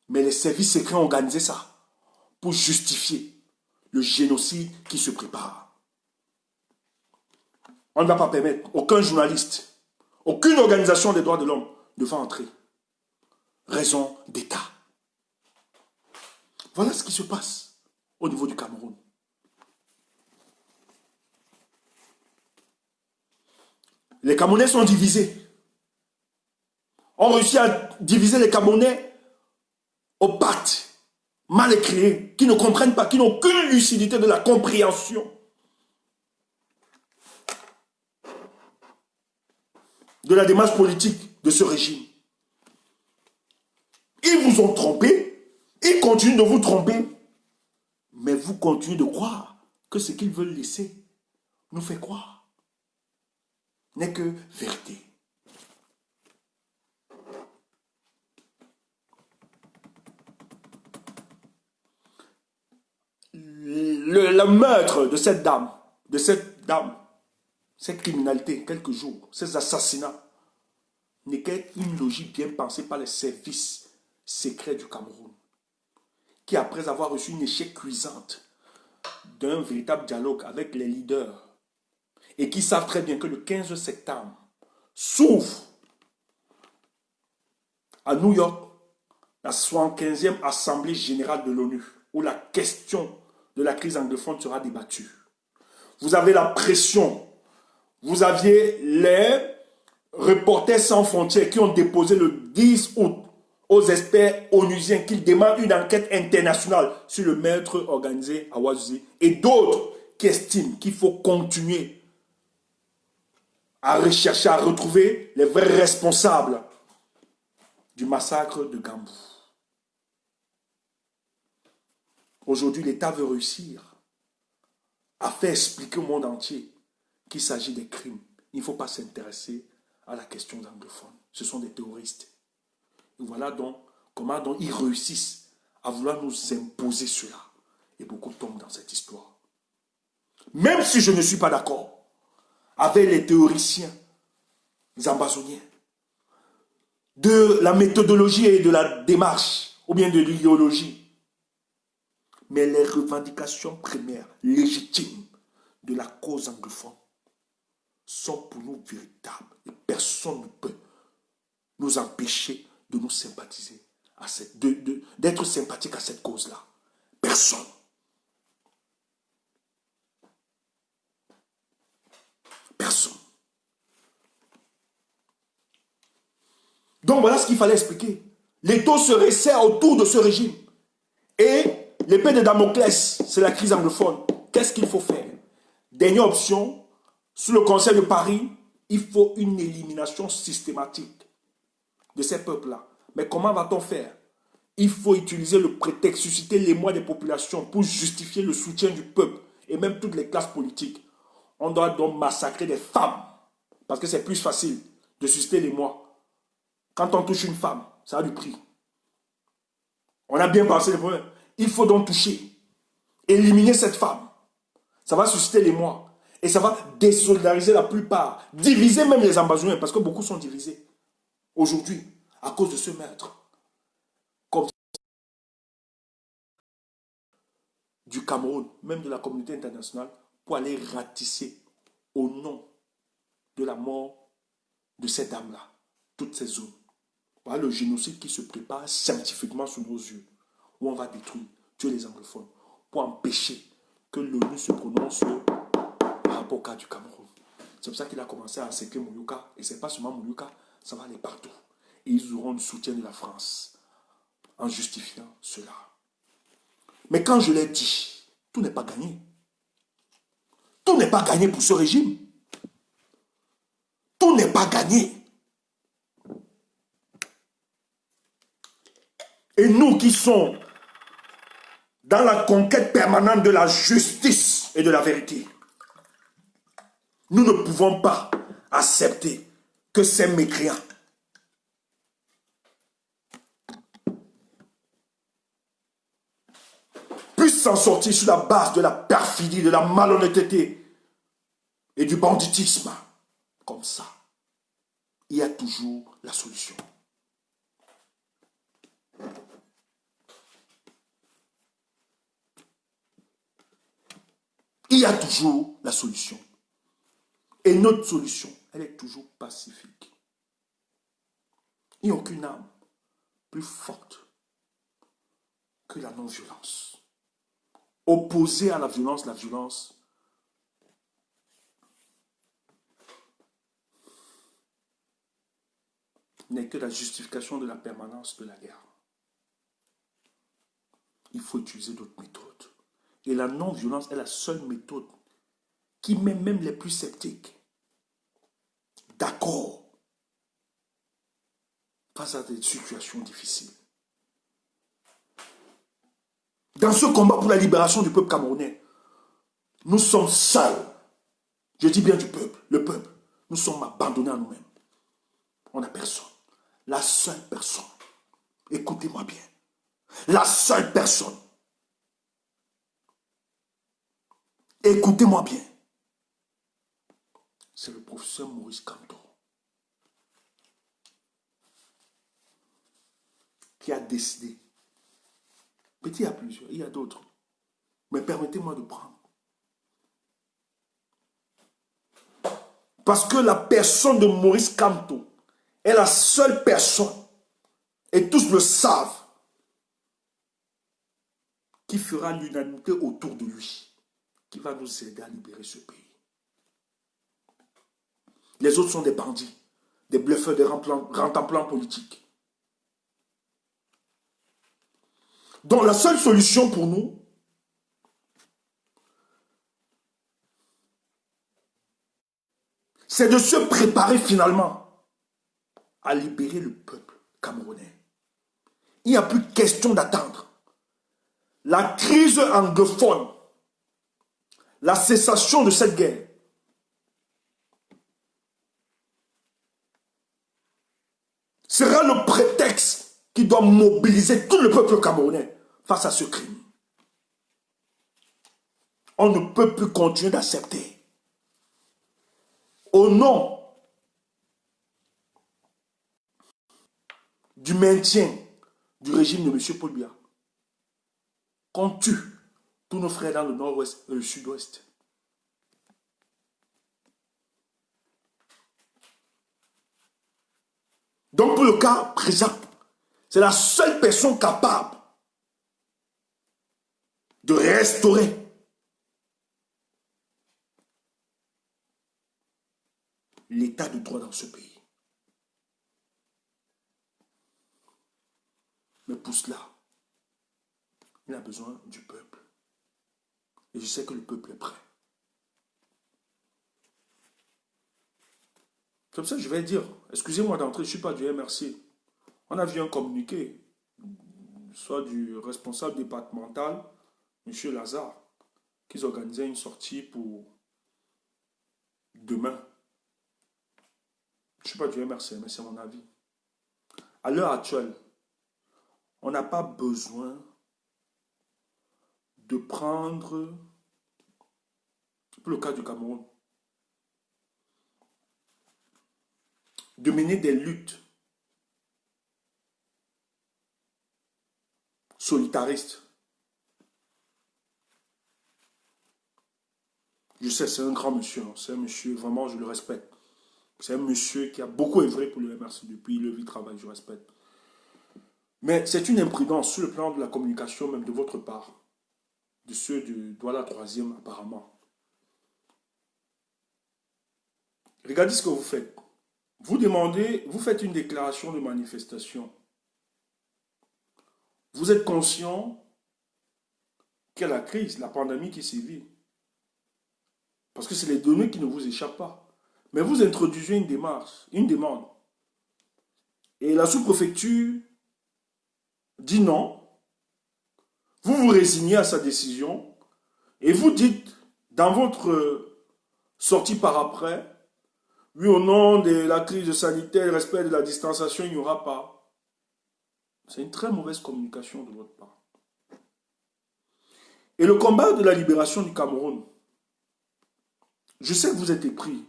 Mais les services secrets ont organisé ça pour justifier le génocide qui se prépare. On ne va pas permettre aucun journaliste, aucune organisation des droits de l'homme de faire entrer. Raison d'État. Voilà ce qui se passe au niveau du Cameroun. Les Camerounais sont divisés. On réussit à diviser les Camerounais aux pattes mal écriées, qui ne comprennent pas, qui n'ont aucune lucidité de la compréhension de la démarche politique de ce régime. Ils vous ont trompé, ils continuent de vous tromper, mais vous continuez de croire que ce qu'ils veulent laisser nous fait croire n'est que vérité. Le meurtre de cette dame, cette criminalité, quelques jours, ces assassinats, n'est qu'une logique bien pensée par les services secrets du Cameroun, qui après avoir reçu une échec cuisante d'un véritable dialogue avec les leaders, et qui savent très bien que le 15 septembre s'ouvre à New York la 75e Assemblée générale de l'ONU, où la question de la crise anglophone sera débattue. Vous avez la pression. Vous aviez les Reporters sans frontières qui ont déposé le 10 août aux experts onusiens qu'ils demandent une enquête internationale sur le meurtre organisé à Ouazzouzi, et d'autres qui estiment qu'il faut continuer à rechercher, à retrouver les vrais responsables du massacre de Gambou. Aujourd'hui, l'État veut réussir à faire expliquer au monde entier qu'il s'agit des crimes. Il ne faut pas s'intéresser à la question des anglophones. Ce sont des terroristes. Et voilà donc comment donc ils réussissent à vouloir nous imposer cela. Et beaucoup tombent dans cette histoire. Même si je ne suis pas d'accord avec les théoriciens, les ambazoniens, de la méthodologie et de la démarche, ou bien de l'idéologie, mais les revendications premières, légitimes de la cause anglophone sont pour nous véritables. Et personne ne peut nous empêcher de nous sympathiser, d'être sympathique à cette cause-là. Personne. Personne. Donc voilà ce qu'il fallait expliquer. L'étau se resserre autour de ce régime. Et l'épée de Damoclès, c'est la crise anglophone. Qu'est-ce qu'il faut faire? Dernière option, sous le Conseil de Paris, il faut une élimination systématique de ces peuples-là. Mais comment va-t-on faire? Il faut utiliser le prétexte, susciter l'émoi des populations pour justifier le soutien du peuple et même toutes les classes politiques. On doit donc massacrer des femmes parce que c'est plus facile de susciter l'émoi. Quand on touche une femme, ça a du prix. On a bien pensé le problème. Il faut donc toucher, éliminer cette femme. Ça va susciter l'émoi. Et ça va désolidariser la plupart. Diviser même les ambazoniens, parce que beaucoup sont divisés. Aujourd'hui, à cause de ce meurtre. Comme du Cameroun, même de la communauté internationale, pour aller ratisser au nom de la mort de cette dame-là, toutes ces zones. Voilà le génocide qui se prépare scientifiquement sous nos yeux, où on va détruire, tuer les anglophones, pour empêcher que l'ONU se prononce par rapport au cas du Cameroun. C'est pour ça qu'il a commencé à encercler Moulouka. Et ce n'est pas seulement Moulouka, ça va aller partout. Et ils auront le soutien de la France en justifiant cela. Mais quand je l'ai dit, tout n'est pas gagné. Tout n'est pas gagné pour ce régime. Tout n'est pas gagné. Et nous qui sommes dans la conquête permanente de la justice et de la vérité, nous ne pouvons pas accepter que ces mécréants puissent s'en sortir sur la base de la perfidie, de la malhonnêteté et du banditisme. Comme ça, il y a toujours la solution. Il y a toujours la solution. Et notre solution, elle est toujours pacifique. Il n'y a aucune arme plus forte que la non-violence. Opposée à la violence n'est que la justification de la permanence de la guerre. Il faut utiliser d'autres méthodes. Et la non-violence est la seule méthode qui met même les plus sceptiques d'accord face à des situations difficiles. Dans ce combat pour la libération du peuple camerounais, nous sommes seuls. Je dis bien du peuple, le peuple. Nous sommes abandonnés à nous-mêmes. On n'a personne. La seule personne. Écoutez-moi bien. La seule personne. Écoutez-moi bien. C'est le professeur Maurice Kamto qui a décidé. Peut-être il y a plusieurs, il y a d'autres. Mais permettez-moi de prendre. Parce que la personne de Maurice Kamto est la seule personne, et tous le savent, qui fera l'unanimité autour de lui, qui va nous aider à libérer ce pays. Les autres sont des bandits, des bluffeurs, des rentemplant politiques. Donc la seule solution pour nous, c'est de se préparer finalement à libérer le peuple camerounais. Il n'y a plus question d'attendre. La crise anglophone, la cessation de cette guerre, sera le prétexte qui doit mobiliser tout le peuple camerounais face à ce crime. On ne peut plus continuer d'accepter. Au nom du maintien du régime de M. Paul Biya, qu'on tue tous nos frères dans le nord-ouest et le sud-ouest. Donc pour le cas présent, c'est la seule personne capable de restaurer l'état de droit dans ce pays. Mais pour cela, il a besoin du peuple. Et je sais que le peuple est prêt. C'est pour ça que je vais dire, excusez-moi d'entrer, je ne suis pas du MRC. On a vu un communiqué, soit du responsable départemental, M. Lazare, qu'ils organisaient une sortie pour demain. Je ne suis pas du MRC, mais c'est mon avis. À l'heure actuelle, on n'a pas besoin de prendre, pour le cas du Cameroun, de mener des luttes solitaristes. Je sais, c'est un grand monsieur, c'est un monsieur, vraiment, je le respecte. C'est un monsieur qui a beaucoup œuvré pour le MRC depuis le vie travail, je respecte. Mais c'est une imprudence sur le plan de la communication, même de votre part, de ceux de Douala 3e apparemment. regardez ce que vous faites. Vous demandez, vous faites une déclaration de manifestation. Vous êtes conscient qu'il y a la crise, la pandémie qui sévit. Parce que c'est les données qui ne vous échappent pas. Mais vous introduisez une démarche, une demande. Et la sous-préfecture dit non. Vous vous résignez à sa décision et vous dites dans votre sortie par après, oui, au nom de la crise sanitaire, le respect de la distanciation, il n'y aura pas. C'est une très mauvaise communication de votre part. Et le combat de la libération du Cameroun, je sais que vous êtes épris.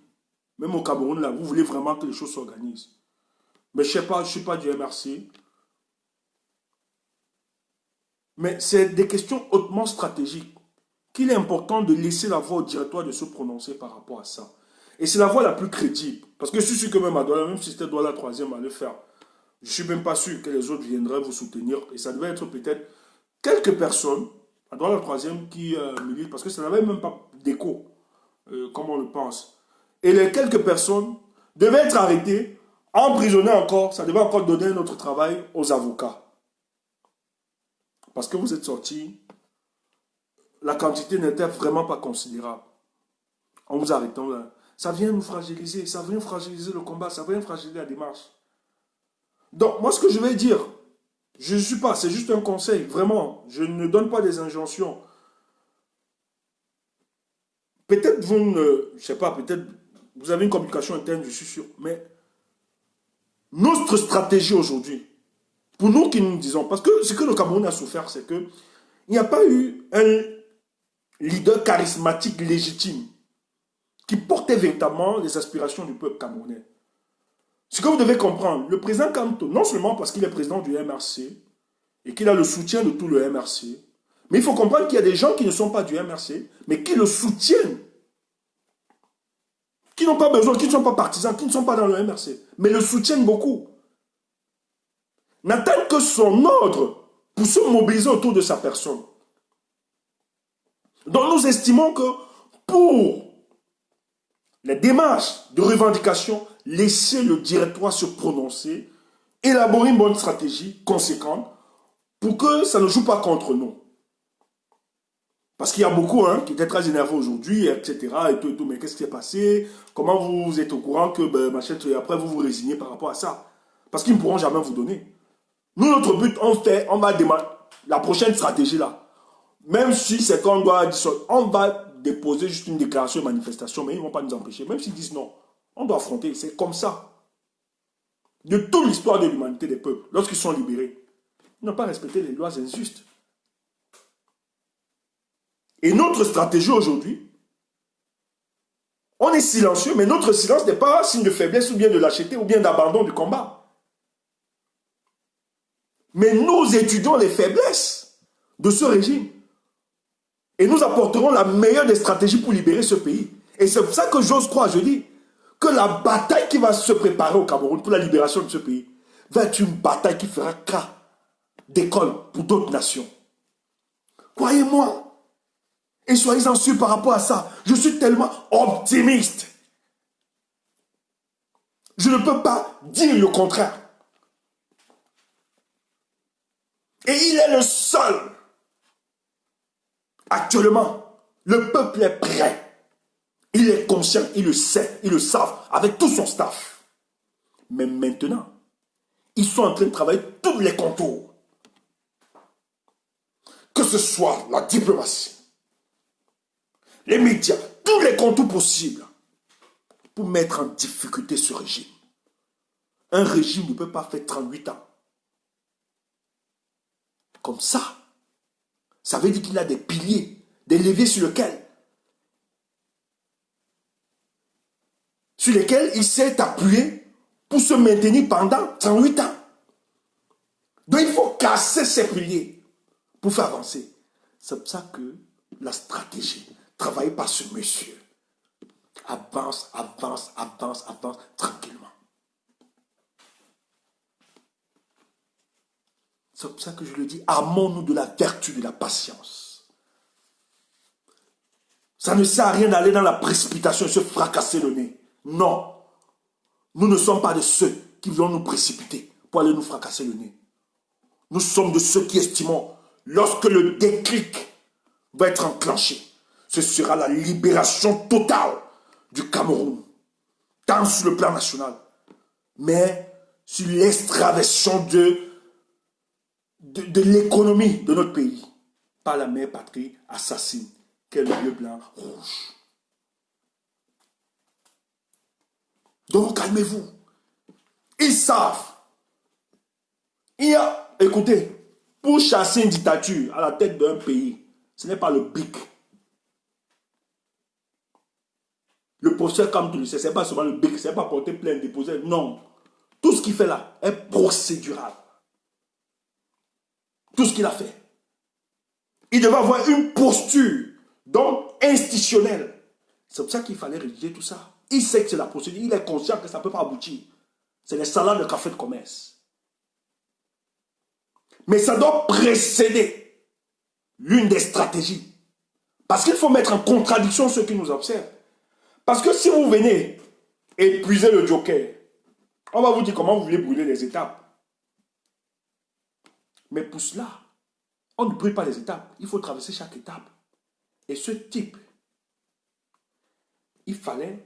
Même au Cameroun, là, vous voulez vraiment que les choses s'organisent. Mais je ne sais pas, je ne suis pas du MRC. Mais c'est des questions hautement stratégiques qu'il est important de laisser la voix au directoire de se prononcer par rapport à ça. Et c'est la voix la plus crédible. Parce que je suis sûr que même à Douala, même si c'était Douala troisième à le faire, je ne suis même pas sûr que les autres viendraient vous soutenir. Et ça devait être peut-être quelques personnes à Douala troisième qui militent, parce que ça n'avait même pas d'écho, comme on le pense. Et les quelques personnes devaient être arrêtées, emprisonnées encore, ça devait encore donner notre travail aux avocats. Parce que vous êtes sortis, la quantité n'était vraiment pas considérable. En vous arrêtant là, ça vient nous fragiliser, ça vient fragiliser le combat, ça vient fragiliser la démarche. Donc, moi, ce que je vais dire, je ne suis pas, c'est juste un conseil, vraiment, je ne donne pas des injonctions. Peut-être vous ne, je ne sais pas, peut-être vous avez une communication interne, je suis sûr, mais notre stratégie aujourd'hui, pour nous qui nous disons, parce que ce que le Cameroun a souffert, c'est qu'il n'y a pas eu un leader charismatique légitime qui portait véritablement les aspirations du peuple camerounais. Ce que vous devez comprendre, le président Kanto, non seulement parce qu'il est président du MRC et qu'il a le soutien de tout le MRC, mais il faut comprendre qu'il y a des gens qui ne sont pas du MRC, mais qui le soutiennent, qui n'ont pas besoin, qui ne sont pas partisans, qui ne sont pas dans le MRC, mais le soutiennent beaucoup. N'attendent que son ordre pour se mobiliser autour de sa personne. Donc nous estimons que pour les démarches de revendication, laissez le directoire se prononcer, élaborer une bonne stratégie conséquente pour que ça ne joue pas contre nous. Parce qu'il y a beaucoup qui étaient très énervés aujourd'hui, etc. Et tout, mais qu'est-ce qui s'est passé? Comment vous êtes au courant que et après vous vous résignez par rapport à ça? Parce qu'ils ne pourront jamais vous donner. Nous, notre but, on va démarrer la prochaine stratégie là. Même si c'est qu'on doit dissoudre, on va déposer juste une déclaration de manifestation, mais ils ne vont pas nous empêcher. Même s'ils disent non, on doit affronter. C'est comme ça. De toute l'histoire de l'humanité des peuples, lorsqu'ils sont libérés, ils n'ont pas respecté les lois injustes. Et notre stratégie aujourd'hui, on est silencieux, mais notre silence n'est pas signe de faiblesse ou bien de lâcheté ou bien d'abandon du combat. Mais nous étudions les faiblesses de ce régime. Et nous apporterons la meilleure des stratégies pour libérer ce pays. Et c'est pour ça que j'ose croire, je dis, que la bataille qui va se préparer au Cameroun pour la libération de ce pays va être une bataille qui fera cas d'école pour d'autres nations. Croyez-moi. Et soyez-en sûrs par rapport à ça. Je suis tellement optimiste. Je ne peux pas dire le contraire. Et il est le seul. Actuellement, le peuple est prêt. Il est conscient, il le sait, il le savent, avec tout son staff. Mais maintenant, ils sont en train de travailler tous les contours. Que ce soit la diplomatie, les médias, tous les contours possibles pour mettre en difficulté ce régime. Un régime ne peut pas faire 38 ans. Comme ça, ça veut dire qu'il a des piliers, des leviers sur lesquels il s'est appuyé pour se maintenir pendant 38 ans. Donc il faut casser ces piliers pour faire avancer. C'est pour ça que la stratégie travaillée par ce monsieur avance, tranquillement. C'est pour ça que je le dis, armons-nous de la vertu de la patience. Ça ne sert à rien d'aller dans la précipitation et se fracasser le nez. Non. Nous ne sommes pas de ceux qui vont nous précipiter pour aller nous fracasser le nez. Nous sommes de ceux qui estimons, lorsque le déclic va être enclenché, ce sera la libération totale du Cameroun, tant sur le plan national, mais sur l'extraversion de l'économie de notre pays par la mère patrie assassine qu'est le bleu, blanc, rouge. Donc calmez-vous. Ils savent. Écoutez, pour chasser une dictature à la tête d'un pays, ce n'est pas le BIC. Le procès, comme tu le sais, ce n'est pas seulement le BIC, ce n'est pas porter plainte, déposer. Non. Tout ce qu'il fait là est procédural. Tout ce qu'il a fait. Il devait avoir une posture, donc institutionnelle. C'est pour ça qu'il fallait rédiger tout ça. Il sait que c'est la procédure, il est conscient que ça ne peut pas aboutir. C'est les salades de café de commerce. Mais ça doit précéder l'une des stratégies. Parce qu'il faut mettre en contradiction ceux qui nous observent. Parce que si vous venez épuiser le joker, on va vous dire comment vous voulez brûler les étapes. Mais pour cela, on ne brûle pas les étapes. Il faut traverser chaque étape. Et ce type, il fallait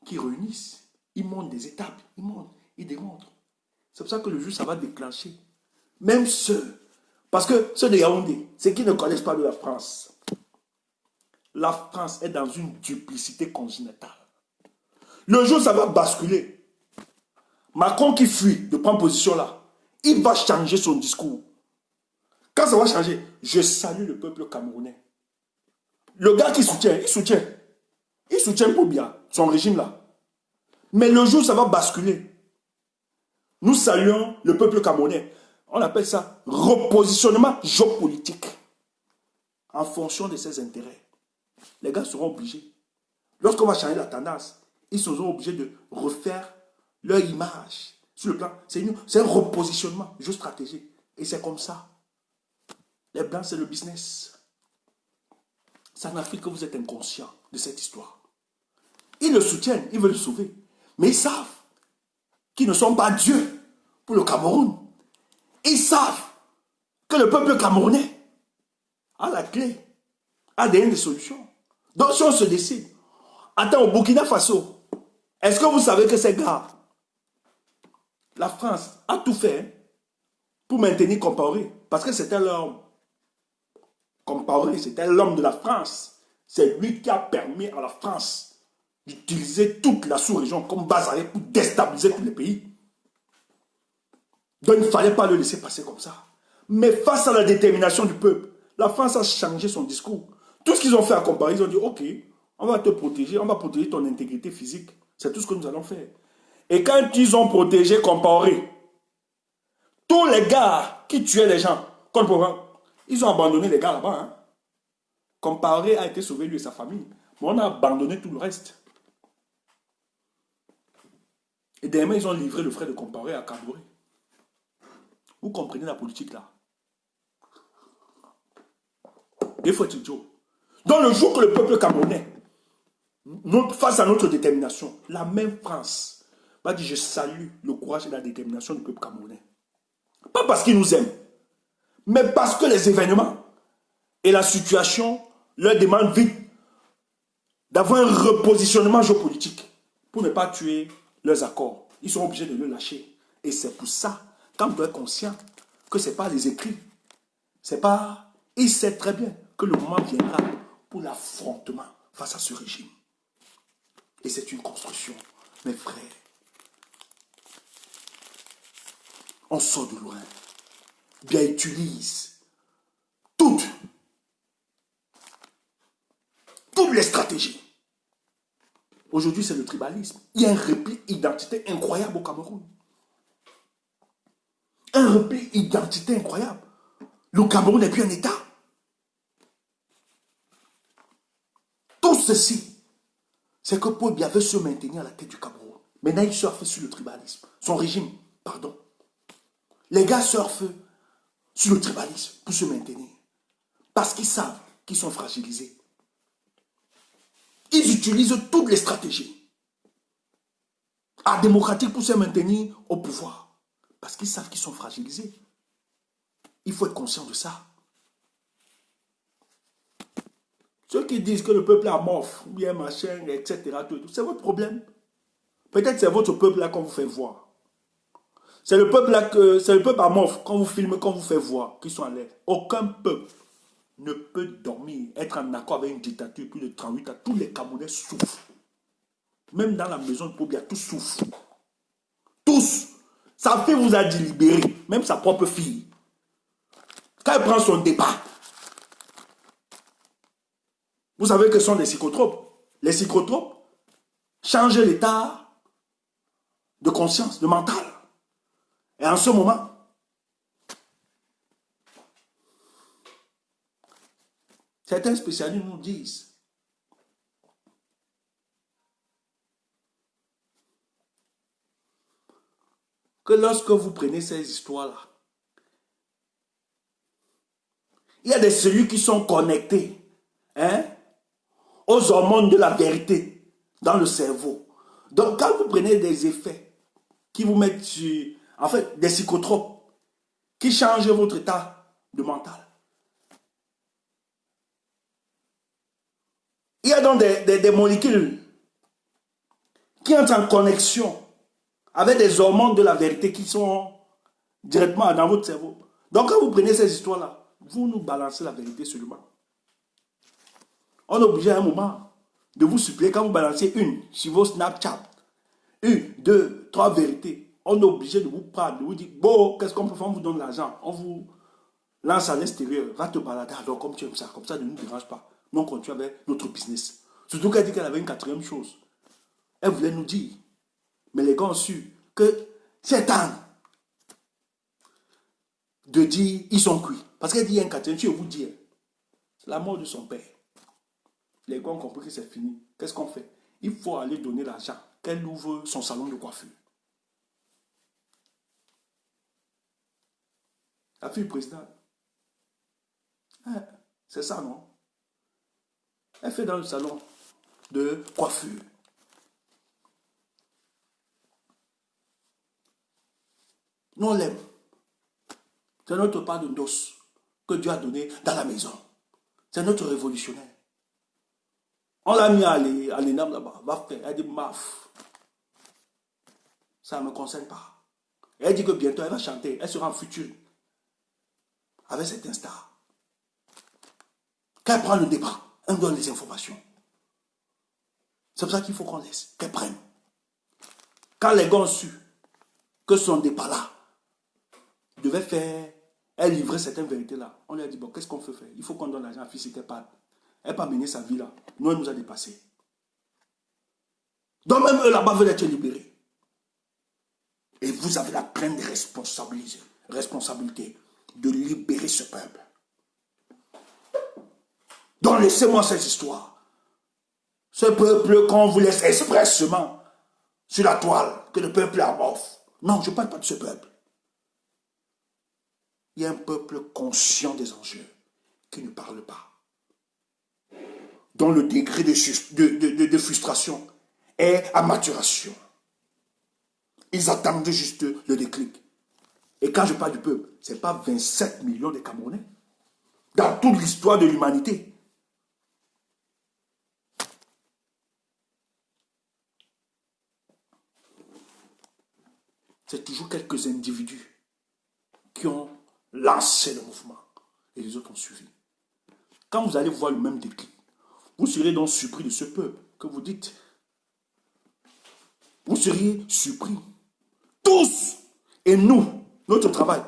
qu'il réunisse. Il monte des étapes. Il monte. Il démontre. C'est pour ça que le juge, ça va déclencher. Même ceux, parce que ceux de Yaoundé, c'est qu'ils ne connaissent pas de la France. La France est dans une duplicité congénitale. Le jour où ça va basculer, Macron qui fuit de prendre position là, il va changer son discours. Quand ça va changer, je salue le peuple camerounais. Le gars qui soutient, il soutient. Il soutient pour bien son régime là. Mais le jour où ça va basculer, nous saluons le peuple camerounais. On appelle ça repositionnement géopolitique. En fonction de ses intérêts. Les gars seront obligés. Lorsqu'on va changer la tendance, ils seront obligés de refaire leur image. Sur le plan, c'est un repositionnement géostratégique. Et c'est comme ça. Les blancs, c'est le business. C'est en Afrique que vous êtes inconscient de cette histoire. Ils le soutiennent, ils veulent le sauver. Mais ils savent qu'ils ne sont pas Dieu pour le Cameroun. Ils savent que le peuple camerounais a la clé, a des solutions. Donc si on se décide, attends, au Burkina Faso, est-ce que vous savez que ces gars, la France a tout fait pour maintenir Compaoré, parce que c'était l'homme. Compaoré, c'était l'homme de la France. C'est lui qui a permis à la France d'utiliser toute la sous-région comme base arrière pour déstabiliser tous les pays. Donc il ne fallait pas le laisser passer comme ça. Mais face à la détermination du peuple, la France a changé son discours. Tout ce qu'ils ont fait à Compaoré, ils ont dit, ok, on va te protéger, on va protéger ton intégrité physique. C'est tout ce que nous allons faire. Et quand ils ont protégé Compaoré, tous les gars qui tuaient les gens, ils ont abandonné les gars là-bas. Hein. Compaoré a été sauvé, lui et sa famille. Mais on a abandonné tout le reste. Et derrière, ils ont livré le frère de Compaoré à Kaboré. Vous comprenez la politique là? Des fois, c'est idiot. Dans le jour que le peuple camerounais, face à notre détermination, la même France va dire, je salue le courage et la détermination du peuple camerounais. Pas parce qu'il nous aime, mais parce que les événements et la situation leur demandent vite d'avoir un repositionnement géopolitique pour ne pas tuer leurs accords. Ils sont obligés de le lâcher. Et c'est pour ça, quand vous êtes conscient que ce n'est pas les écrits, c'est pas... Il sait très bien que le moment viendra pour l'affrontement face à ce régime. Et c'est une construction, mes frères. On sort de loin. Bien utilise toutes les stratégies. Aujourd'hui, c'est le tribalisme. Il y a un repli identité incroyable au Cameroun. Un repli identité incroyable. Le Cameroun n'est plus un État. Tout ceci, c'est que Paul Biya veut se maintenir à la tête du Cameroun. Maintenant, il surfe sur le tribalisme. Son régime, pardon. Les gars surfent sur le tribalisme pour se maintenir. Parce qu'ils savent qu'ils sont fragilisés. Ils utilisent toutes les stratégies. à démocratique pour se maintenir au pouvoir. Parce qu'ils savent qu'ils sont fragilisés. Il faut être conscient de ça. Ceux qui disent que le peuple est amorphe, ou bien machin, etc., c'est votre problème. Peut-être c'est votre peuple là qu'on vous fait voir. C'est le peuple là que c'est le peuple amorphe qu'on vous filme, qu'on vous fait voir, qui sont à l'aise. Aucun peuple ne peut dormir, être en accord avec une dictature plus de 38 ans. Tous les Camerounais souffrent. Même dans la maison de Pobia, tous souffrent. Tous. Sa fille vous a dit libérer, même sa propre fille. Quand elle prend son départ, vous savez que ce sont des psychotropes. Les psychotropes changent l'état de conscience, de mental. Et en ce moment, certains spécialistes nous disent que lorsque vous prenez ces histoires-là, il y a des cellules qui sont connectées aux hormones de la vérité dans le cerveau. Donc, quand vous prenez des effets qui vous mettent sur, en fait, des psychotropes qui changent votre état de mental, il y a donc des molécules qui entrent en connexion avec des hormones de la vérité qui sont directement dans votre cerveau. Donc, quand vous prenez ces histoires-là, vous nous balancez la vérité seulement. On est obligé à un moment de vous supplier quand vous balancez une sur vos Snapchat, une, deux, trois vérités. On est obligé de vous prendre, de vous dire, bon, qu'est-ce qu'on peut faire? On vous donne l'argent, on vous lance à l'extérieur, va te balader. Alors, comme tu aimes ça, comme ça ne nous dérange pas. Nous, on continue avec notre business. Surtout qu'elle dit qu'elle avait une quatrième chose. Elle voulait nous dire, mais les gars ont su que c'est temps de dire, ils sont cuits. Parce qu'elle dit, il y a un quatrième, tu veux vous dire, c'est la mort de son père. Les gars ont compris que c'est fini. Qu'est-ce qu'on fait? Il faut aller donner l'argent. Qu'elle ouvre son salon de coiffure. La fille présidente. C'est ça, non? Elle fait dans le salon de coiffure. Nous, on l'aime. C'est notre part de noces que Dieu a donné dans la maison. C'est notre révolutionnaire. On l'a mis à l'ENAM là-bas. Va faire. Elle dit, maf. Ça ne me concerne pas. Et elle dit que bientôt, elle va chanter. Elle sera en futur. Avec certains stars. Quand elle prend le débat, elle nous donne les informations. C'est pour ça qu'il faut qu'on laisse. Qu'elle prenne. Quand les gars ont su que son départ-là devait faire, elle livrait certaines vérités-là, on lui a dit, bon, qu'est-ce qu'on peut faire? Il faut qu'on donne l'argent à la fille si qu'elle parle. Elle n'a pas mené sa vie là. Nous, elle nous a dépassés. Donc même eux là-bas veulent être libérés. Et vous avez la pleine responsabilité de libérer ce peuple. Donc laissez-moi cette histoire. Ce peuple qu'on vous laisse expressement sur la toile, que le peuple est amorphe. Non, je ne parle pas de ce peuple. Il y a un peuple conscient des enjeux qui ne parle pas. Dont le degré de frustration est à maturation. Ils attendent juste le déclic. Et quand je parle du peuple, ce n'est pas 27 millions de Camerounais. Dans toute l'histoire de l'humanité. C'est toujours quelques individus qui ont lancé le mouvement. Et les autres ont suivi. Quand vous allez voir le même déclic, vous serez donc surpris de ce peuple que vous dites. Vous seriez surpris. Tous. Et nous, notre travail,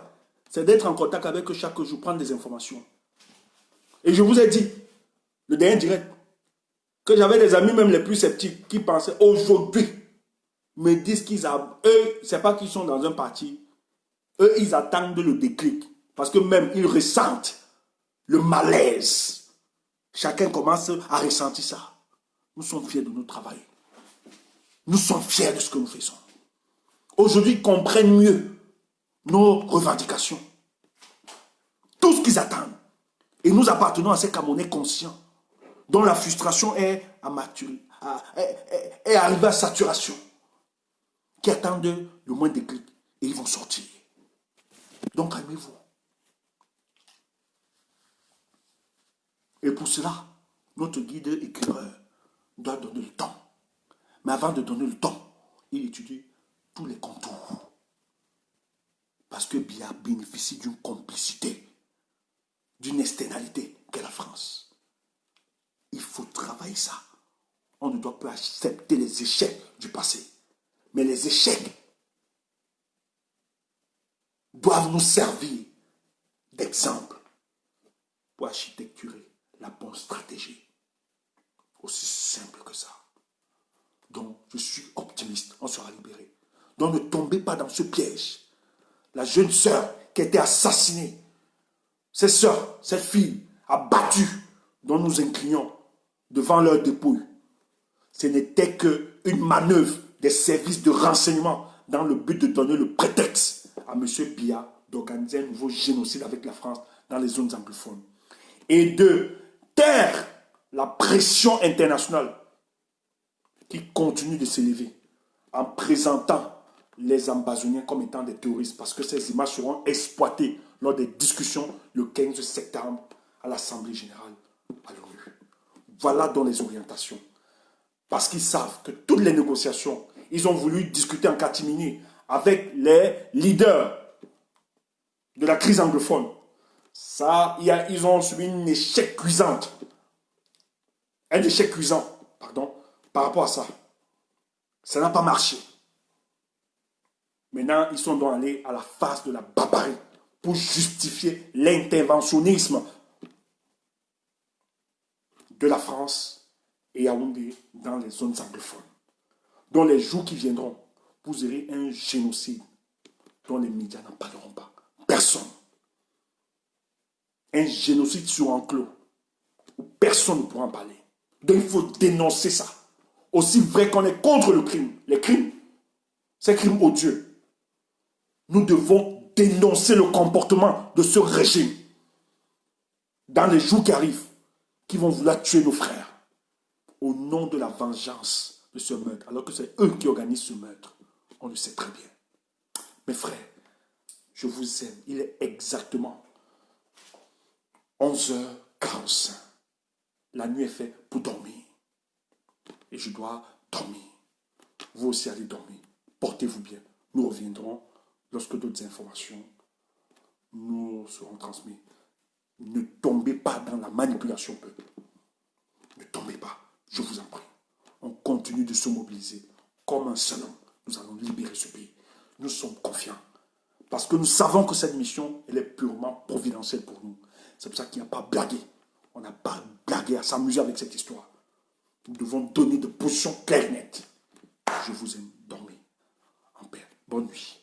c'est d'être en contact avec eux chaque jour, prendre des informations. Et je vous ai dit, le dernier direct, que j'avais des amis même les plus sceptiques qui pensaient aujourd'hui, me disent qu'ils eux, c'est pas qu'ils sont dans un parti. Eux, ils attendent le déclic. Parce que même, ils ressentent le malaise. Chacun commence à ressentir ça. Nous sommes fiers de notre travail. Nous sommes fiers de ce que nous faisons. Aujourd'hui, ils comprennent mieux nos revendications. Tout ce qu'ils attendent. Et nous appartenons à ces Camerounais conscients dont la frustration est à maturer, est arrivée à saturation. qui attendent le moins de clics et ils vont sortir. Donc calmez-vous. Et pour cela, notre guide éclaireur doit donner le temps. Mais avant de donner le temps, il étudie tous les contours. Parce que Biya bénéficie d'une complicité, d'une externalité qu'est la France. Il faut travailler ça. On ne doit pas accepter les échecs du passé. Mais les échecs doivent nous servir d'exemple pour architecturer la bonne stratégie. Aussi simple que ça. Donc, je suis optimiste, on sera libéré. Donc, ne tombez pas dans ce piège. La jeune sœur qui a été assassinée, cette sœur, cette fille, abattue, dont nous inclinons devant leur dépouille, ce n'était qu'une manœuvre des services de renseignement dans le but de donner le prétexte à M. Biya d'organiser un nouveau génocide avec la France dans les zones anglophones et de taire la pression internationale qui continue de s'élever en présentant les Ambazoniens comme étant des terroristes parce que ces images seront exploitées lors des discussions le 15 septembre à l'Assemblée générale à l'ONU. Voilà donc les orientations. Parce qu'ils savent que toutes les négociations, ils ont voulu discuter en catimini avec les leaders de la crise anglophone. Ça, ils ont subi un échec cuisant. Un échec cuisant, pardon, par rapport à ça. Ça n'a pas marché. Maintenant, ils sont donc allés à la phase de la barbarie pour justifier l'interventionnisme de la France et Yaoundé dans les zones anglophones. Dans les jours qui viendront, vous aurez un génocide dont les médias n'en parleront pas. Personne. Un génocide sur enclos où personne ne pourra en parler. Donc il faut dénoncer ça. Aussi vrai qu'on est contre le crime. Les crimes, c'est un crime odieux. Nous devons dénoncer le comportement de ce régime dans les jours qui arrivent, qui vont vouloir tuer nos frères au nom de la vengeance de ce meurtre, alors que c'est eux qui organisent ce meurtre. On le sait très bien. Mes frères, je vous aime. Il est exactement 11h45. La nuit est faite pour dormir. Et je dois dormir. Vous aussi allez dormir. Portez-vous bien. Nous reviendrons lorsque d'autres informations nous seront transmises. Ne tombez pas dans la manipulation, peuple. Ne tombez pas. Je vous en prie. On continue de se mobiliser. Comme un seul homme, nous allons libérer ce pays. Nous sommes confiants. Parce que nous savons que cette mission, elle est purement providentielle pour nous. C'est pour ça qu'il n'y a pas blagué. On n'a pas blagué à s'amuser avec cette histoire. Nous devons donner de positions claires et nettes. Je vous aime. Dormez en paix. Bonne nuit.